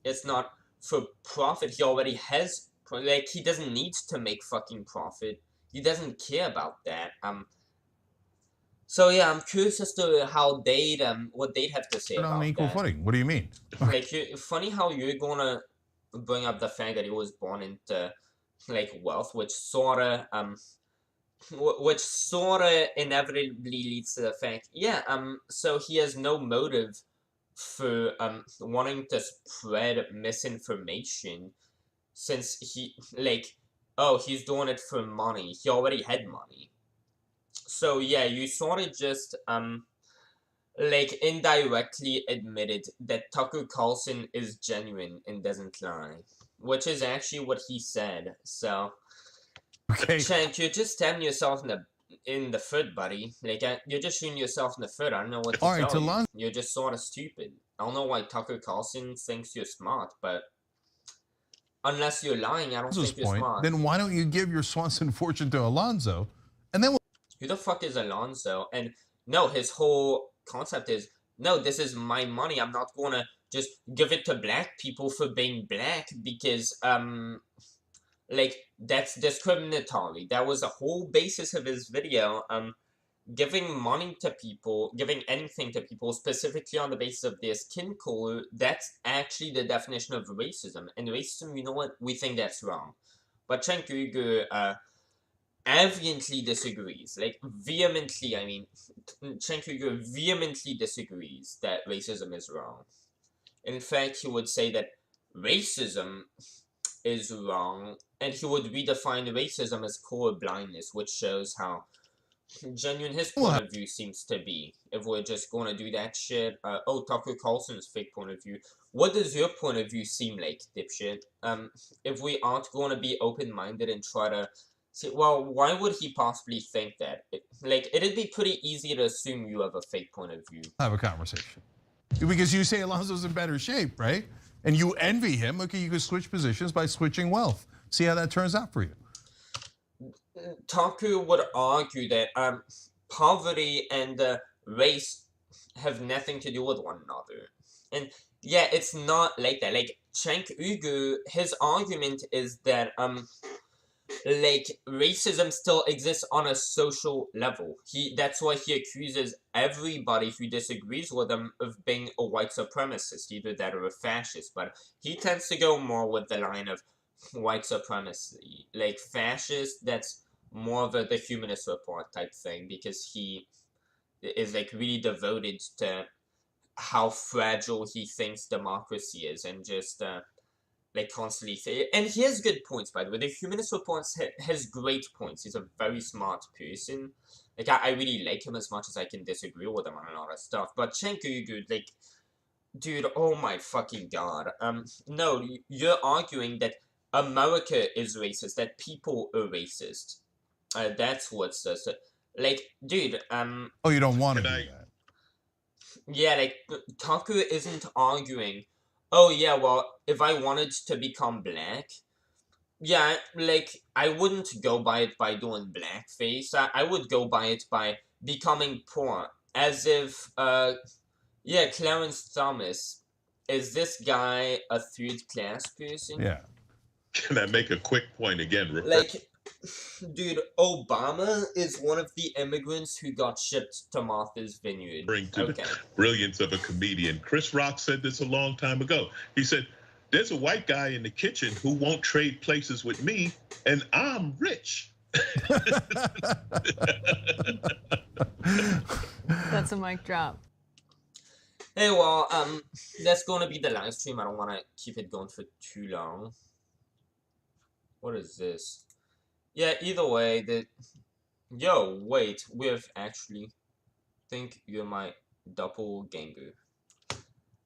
It's not for profit. He already has, like, he doesn't need to make fucking profit. He doesn't care about that. So yeah, I'm curious as to how what they'd have to say about on equal footing. What do you mean? Like, funny how you're gonna bring up the fact that he was born into, like, wealth, which sorta inevitably leads to the fact, yeah, so he has no motive for wanting to spread misinformation, since he, like, oh, he's doing it for money. He already had money. So yeah, you sort of just like indirectly admitted that Tucker Carlson is genuine and doesn't lie, which is actually what he said. So okay, Cenk, you're just stabbing yourself in the foot, buddy. Like, you're just shooting yourself in the foot. I don't know what to tell you. You're just sort of stupid. I don't know why Tucker Carlson thinks you're smart, but unless you're lying, I don't think you're smart. Then why don't you give your Swanson fortune to Alonzo, and then who the fuck is Alonzo? And no, his whole concept is, no, this is my money. I'm not gonna just give it to black people for being black because, like, that's discriminatory. That was the whole basis of his video. Giving money to people, giving anything to people specifically on the basis of their skin color, that's actually the definition of racism. And racism, you know what? We think that's wrong. But Cenk Uygur vehemently disagrees, like vehemently, I mean, Cenk Uygur vehemently disagrees that racism is wrong. In fact, he would say that racism is wrong, and he would redefine racism as color blindness, which shows how genuine his point of view seems to be. If we're just going to do that shit, oh, Tucker Carlson's fake point of view. What does your point of view seem like, dipshit? If we aren't going to be open-minded and try to see, well, why would he possibly think that? It'd be pretty easy to assume you have a fake point of view. Have a conversation. Because you say Alonzo's in better shape, right? And you envy him. Okay, you could switch positions by switching wealth. See how that turns out for you. Tucker would argue that poverty and race have nothing to do with one another. And yeah, it's not like that. Like, Cenk Uygur, his argument is that racism still exists on a social level. That's why he accuses everybody who disagrees with him of being a white supremacist, either that or a fascist. But he tends to go more with the line of white supremacy. Like, fascist, that's more of the Humanist Report type thing, because he is like really devoted to how fragile he thinks democracy is, and just like constantly say, and he has good points, by the way. The Humanist Report has great points. He's a very smart person. Like, I really like him as much as I can disagree with him on a lot of stuff. But Cenk Uygur, like, dude, oh my fucking god. No, you're arguing that America is racist, that people are racist. That's what's this. Like, dude, oh, you don't want to do that. Yeah, like, Tucker isn't arguing, oh yeah, well, if I wanted to become black, yeah, like, I wouldn't go by it by doing blackface. I would go by it by becoming poor. As if, yeah, Clarence Thomas, is this guy a third-class person? Yeah. Can I make a quick point again? Like, dude, Obama is one of the immigrants who got shipped to Martha's Vineyard. Bring to the brilliance of a comedian. Chris Rock said this a long time ago. He said, there's a white guy in the kitchen who won't trade places with me, and I'm rich. That's a mic drop. Hey, well, that's going to be the live stream. I don't want to keep it going for too long. What is this? Yeah, either way, yo, wait, we've actually think you're my doppelganger.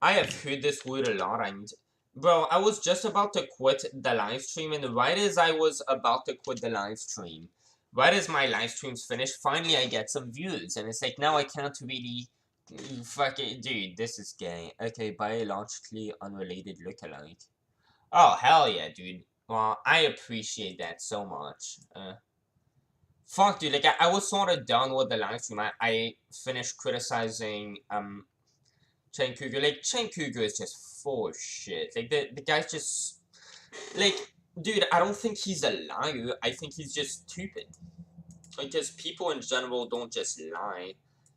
I have heard this word a lot, and bro, I was just about to quit the live stream, and right as I was about to quit the live stream, right as my live stream's finished, finally I get some views, and it's like, now I can't really fucking, dude, this is gay. Okay, biologically unrelated lookalike. Oh, hell yeah, dude. Well, I appreciate that so much. Fuck, dude, like, I was sort of done with the live stream. I finished criticizing, Cenk Uygur. Like, Cenk Uygur is just full of shit. Like, the guy's just, like, dude, I don't think he's a liar. I think he's just stupid. Like, just people in general don't just lie.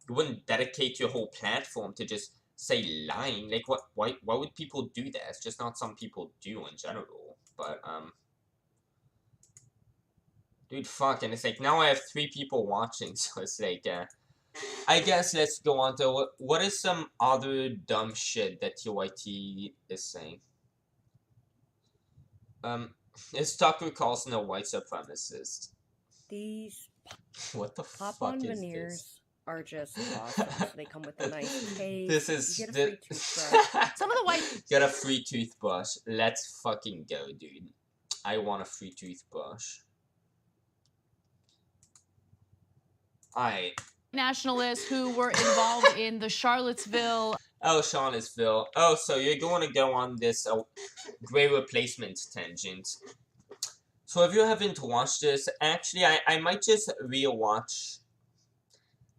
You wouldn't dedicate your whole platform to just say lying. Like, why would people do that? It's just not some people do in general. But, dude, fuck, and it's like, now I have 3 people watching, so it's like, I guess let's go on to, what is some other dumb shit that TYT is saying? Is Tucker Carlson a white supremacist? These what the fuck pop-on is veneers this? Are just awesome. So they come with a nice case. This is you get a free toothbrush. Some of the white get a free toothbrush. Let's fucking go, dude. I want a free toothbrush. Alright. Nationalists who were involved in the Charlottesville. Oh, Charlottesville. Oh, so you're going to go on this gray replacement tangent. So if you haven't watched this, actually, I might just rewatch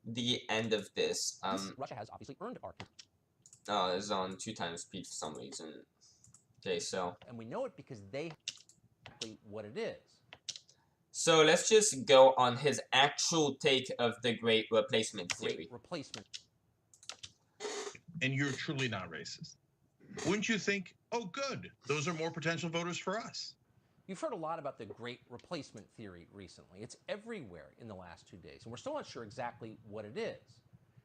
the end of this. Russia has obviously earned our. Oh, it's on 2 times speed for some reason. Okay, so. And we know it because they exactly what it is. So let's just go on his actual take of the Great Replacement Theory. Great Replacement. And you're truly not racist. Wouldn't you think, oh good, those are more potential voters for us? You've heard a lot about the great replacement theory recently. It's everywhere in the last 2 days, and we're still not sure exactly what it is.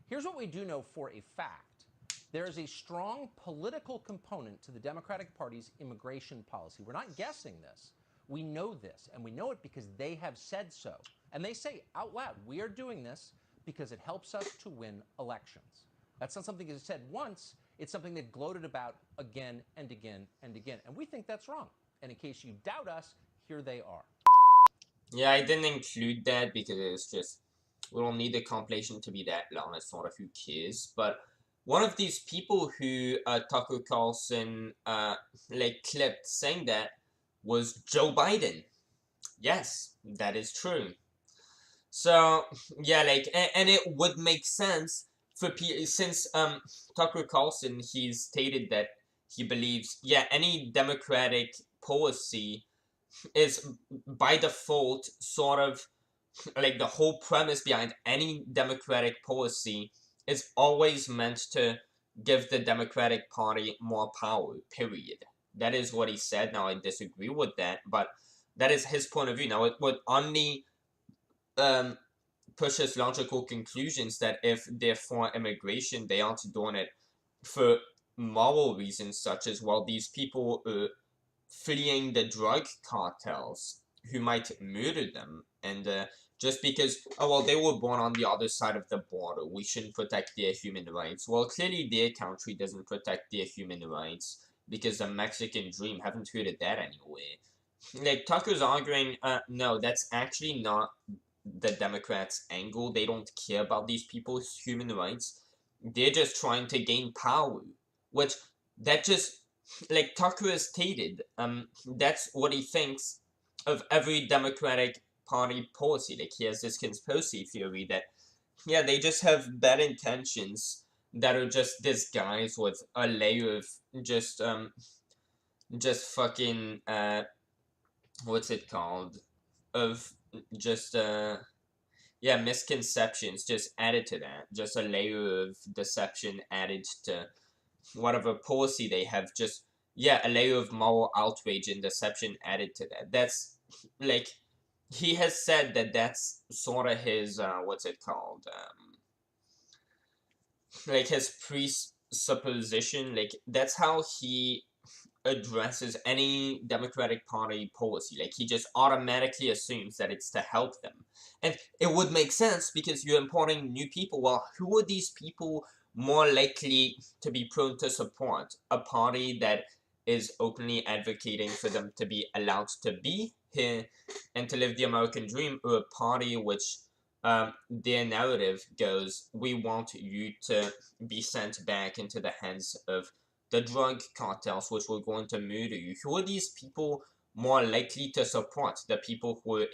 Here's what we do know for a fact. There is a strong political component to the Democratic Party's immigration policy. We're not guessing this. We know this, and we know it because they have said so. And they say out loud, we are doing this because it helps us to win elections. That's not something that's said once. It's something they've gloated about again and again and again. And we think that's wrong. And in case you doubt us, here they are. Yeah, I didn't include that because it's just, we don't need the compilation to be that long. It's sort of who cares. But one of these people who Tucker Carlson clipped saying that was Joe Biden. Yes, that is true. So yeah, and it would make sense for since Tucker Carlson, he stated that he believes any Democratic policy is by default sort of like the whole premise behind any Democratic policy is always meant to give the Democratic Party more power, period. That is what he said. Now, I disagree with that, but that is his point of view. Now, it would only pushes logical conclusions that if they're for immigration, they aren't doing it for moral reasons, such as, well, these people fleeing the drug cartels who might murder them, and just because, oh, well, they were born on the other side of the border, we shouldn't protect their human rights. Well, clearly their country doesn't protect their human rights, because the Mexican dream, haven't heard of that anywhere. Like, Tucker's arguing, no, that's actually not the Democrats' angle. They don't care about these people's human rights. They're just trying to gain power, which, that just, like Tucker has stated, that's what he thinks of every Democratic Party policy. Like, he has this conspiracy theory that, yeah, they just have bad intentions that are just disguised with a layer of just fucking, what's it called? Of just, misconceptions just added to that. Just a layer of deception added to whatever policy they have. Just, a layer of moral outrage and deception added to that. That's, like, he has said that that's sort of his, what's it called? Like, his presupposition. Like, that's how he addresses any Democratic Party policy. Like, he just automatically assumes that it's to help them. And it would make sense because you're importing new people. Well, who are these people more likely to be prone to support? A party that is openly advocating for them to be allowed to be here and to live the American dream, or a party which their narrative goes, we want you to be sent back into the hands of the drug cartels, which were going to murder you. Who are these people more likely to support? The people who are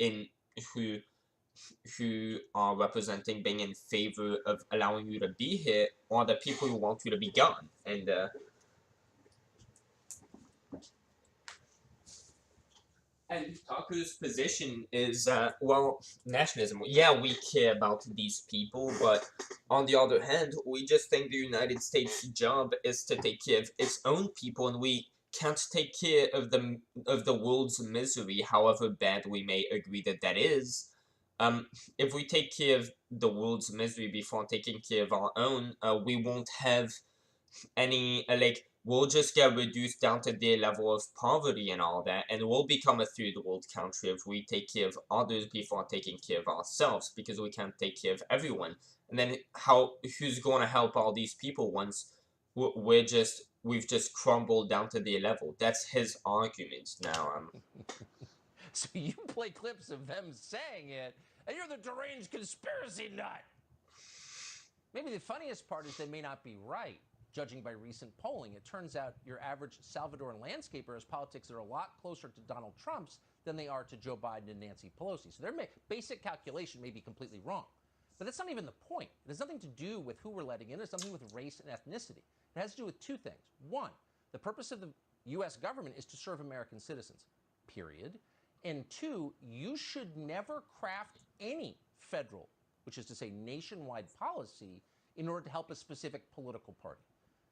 who are representing being in favor of allowing you to be here, or the people who want you to be gone? And Tucker's position is, well, nationalism. Yeah, we care about these people, but on the other hand, we just think the United States' job is to take care of its own people, and we can't take care of the world's misery, however bad we may agree that that is. If we take care of the world's misery before taking care of our own, we won't have any, we'll just get reduced down to their level of poverty and all that, and we'll become a third world country if we take care of others before taking care of ourselves, because we can't take care of everyone. And then who's going to help all these people once we've just crumbled down to their level? That's his argument now. So you play clips of them saying it, and you're the deranged conspiracy nut. Maybe the funniest part is they may not be right. Judging by recent polling, it turns out your average Salvadoran landscaper has politics that are a lot closer to Donald Trump's than they are to Joe Biden and Nancy Pelosi. So their basic calculation may be completely wrong. But that's not even the point. It has nothing to do with who we're letting in. It has something with race and ethnicity. It has to do with two things. One, the purpose of the U.S. government is to serve American citizens, period. And two, you should never craft any federal, which is to say nationwide policy, in order to help a specific political party.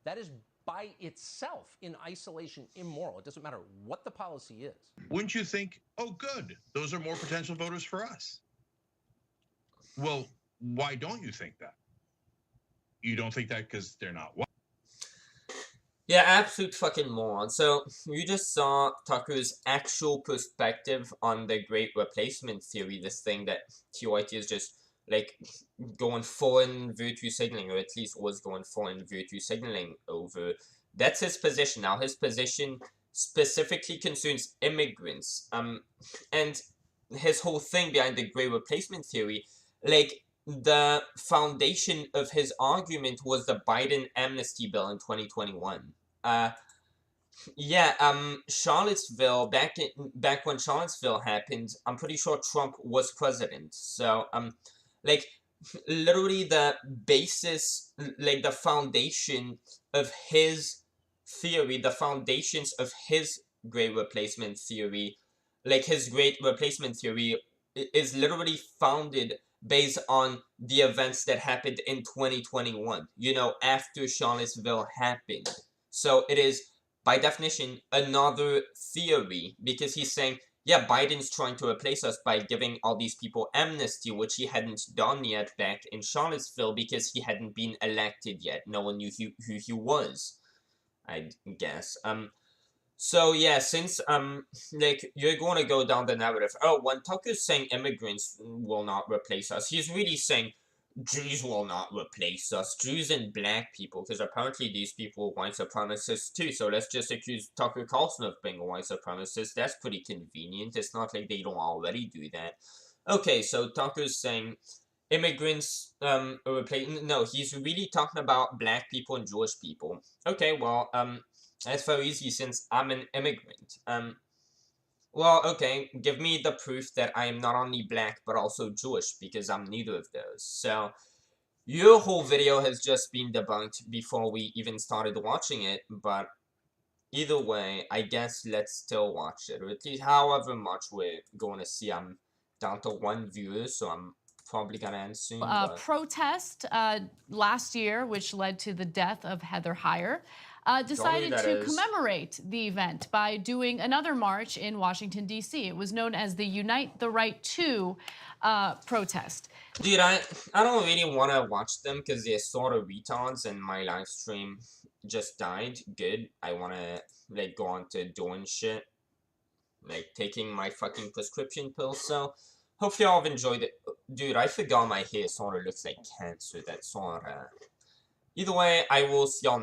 That is by itself, in isolation, immoral. It doesn't matter what the policy is. Wouldn't you think, oh, good, those are more potential voters for us? Well, why don't you think that? You don't think that because they're not white? Yeah, absolute fucking moron. So, you just saw Tucker's actual perspective on the Great Replacement Theory, this thing that TYT is just, like, going foreign virtue signaling, or at least was going foreign virtue signaling over. That's his position. Now, his position specifically concerns immigrants. And his whole thing behind the Great Replacement Theory, like, the foundation of his argument was the Biden amnesty bill in 2021. Charlottesville, back when Charlottesville happened, I'm pretty sure Trump was president. So, like, literally the basis, like, the foundation of his theory, the foundations of his Great Replacement Theory, like, his Great Replacement Theory is literally founded based on the events that happened in 2021, you know, after Charlottesville happened. So it is, by definition, another theory, because he's saying, yeah, Biden's trying to replace us by giving all these people amnesty, which he hadn't done yet back in Charlottesville because he hadn't been elected yet. No one knew who he was, I guess. So yeah, since like, you're going to go down the narrative, oh, when Tucker's saying immigrants will not replace us, he's really saying Jews will not replace us, Jews and black people, because apparently these people are white supremacists too, so let's just accuse Tucker Carlson of being a white supremacist. That's pretty convenient. It's not like they don't already do that. Okay, so Tucker's saying immigrants replace, no, he's really talking about black people and Jewish people. Okay, well, that's very easy since I'm an immigrant. Well, okay, give me the proof that I am not only black but also Jewish, because I'm neither of those. So, your whole video has just been debunked before we even started watching it, but either way, I guess let's still watch it, or at least however much we're going to see. I'm down to 1 viewer, so I'm probably gonna end soon. Protest last year, which led to the death of Heather Heyer, decided to commemorate the event by doing another march in Washington, D.C. It was known as the Unite the Right to protest. Dude, I don't really want to watch them because they're sort of retards, and my live stream just died. Good. I want to, like, go on to doing shit, like taking my fucking prescription pills. So hopefully y'all have enjoyed it. Dude, I forgot my hair sort of looks like cancer. That sort of. Either way, I will see y'all next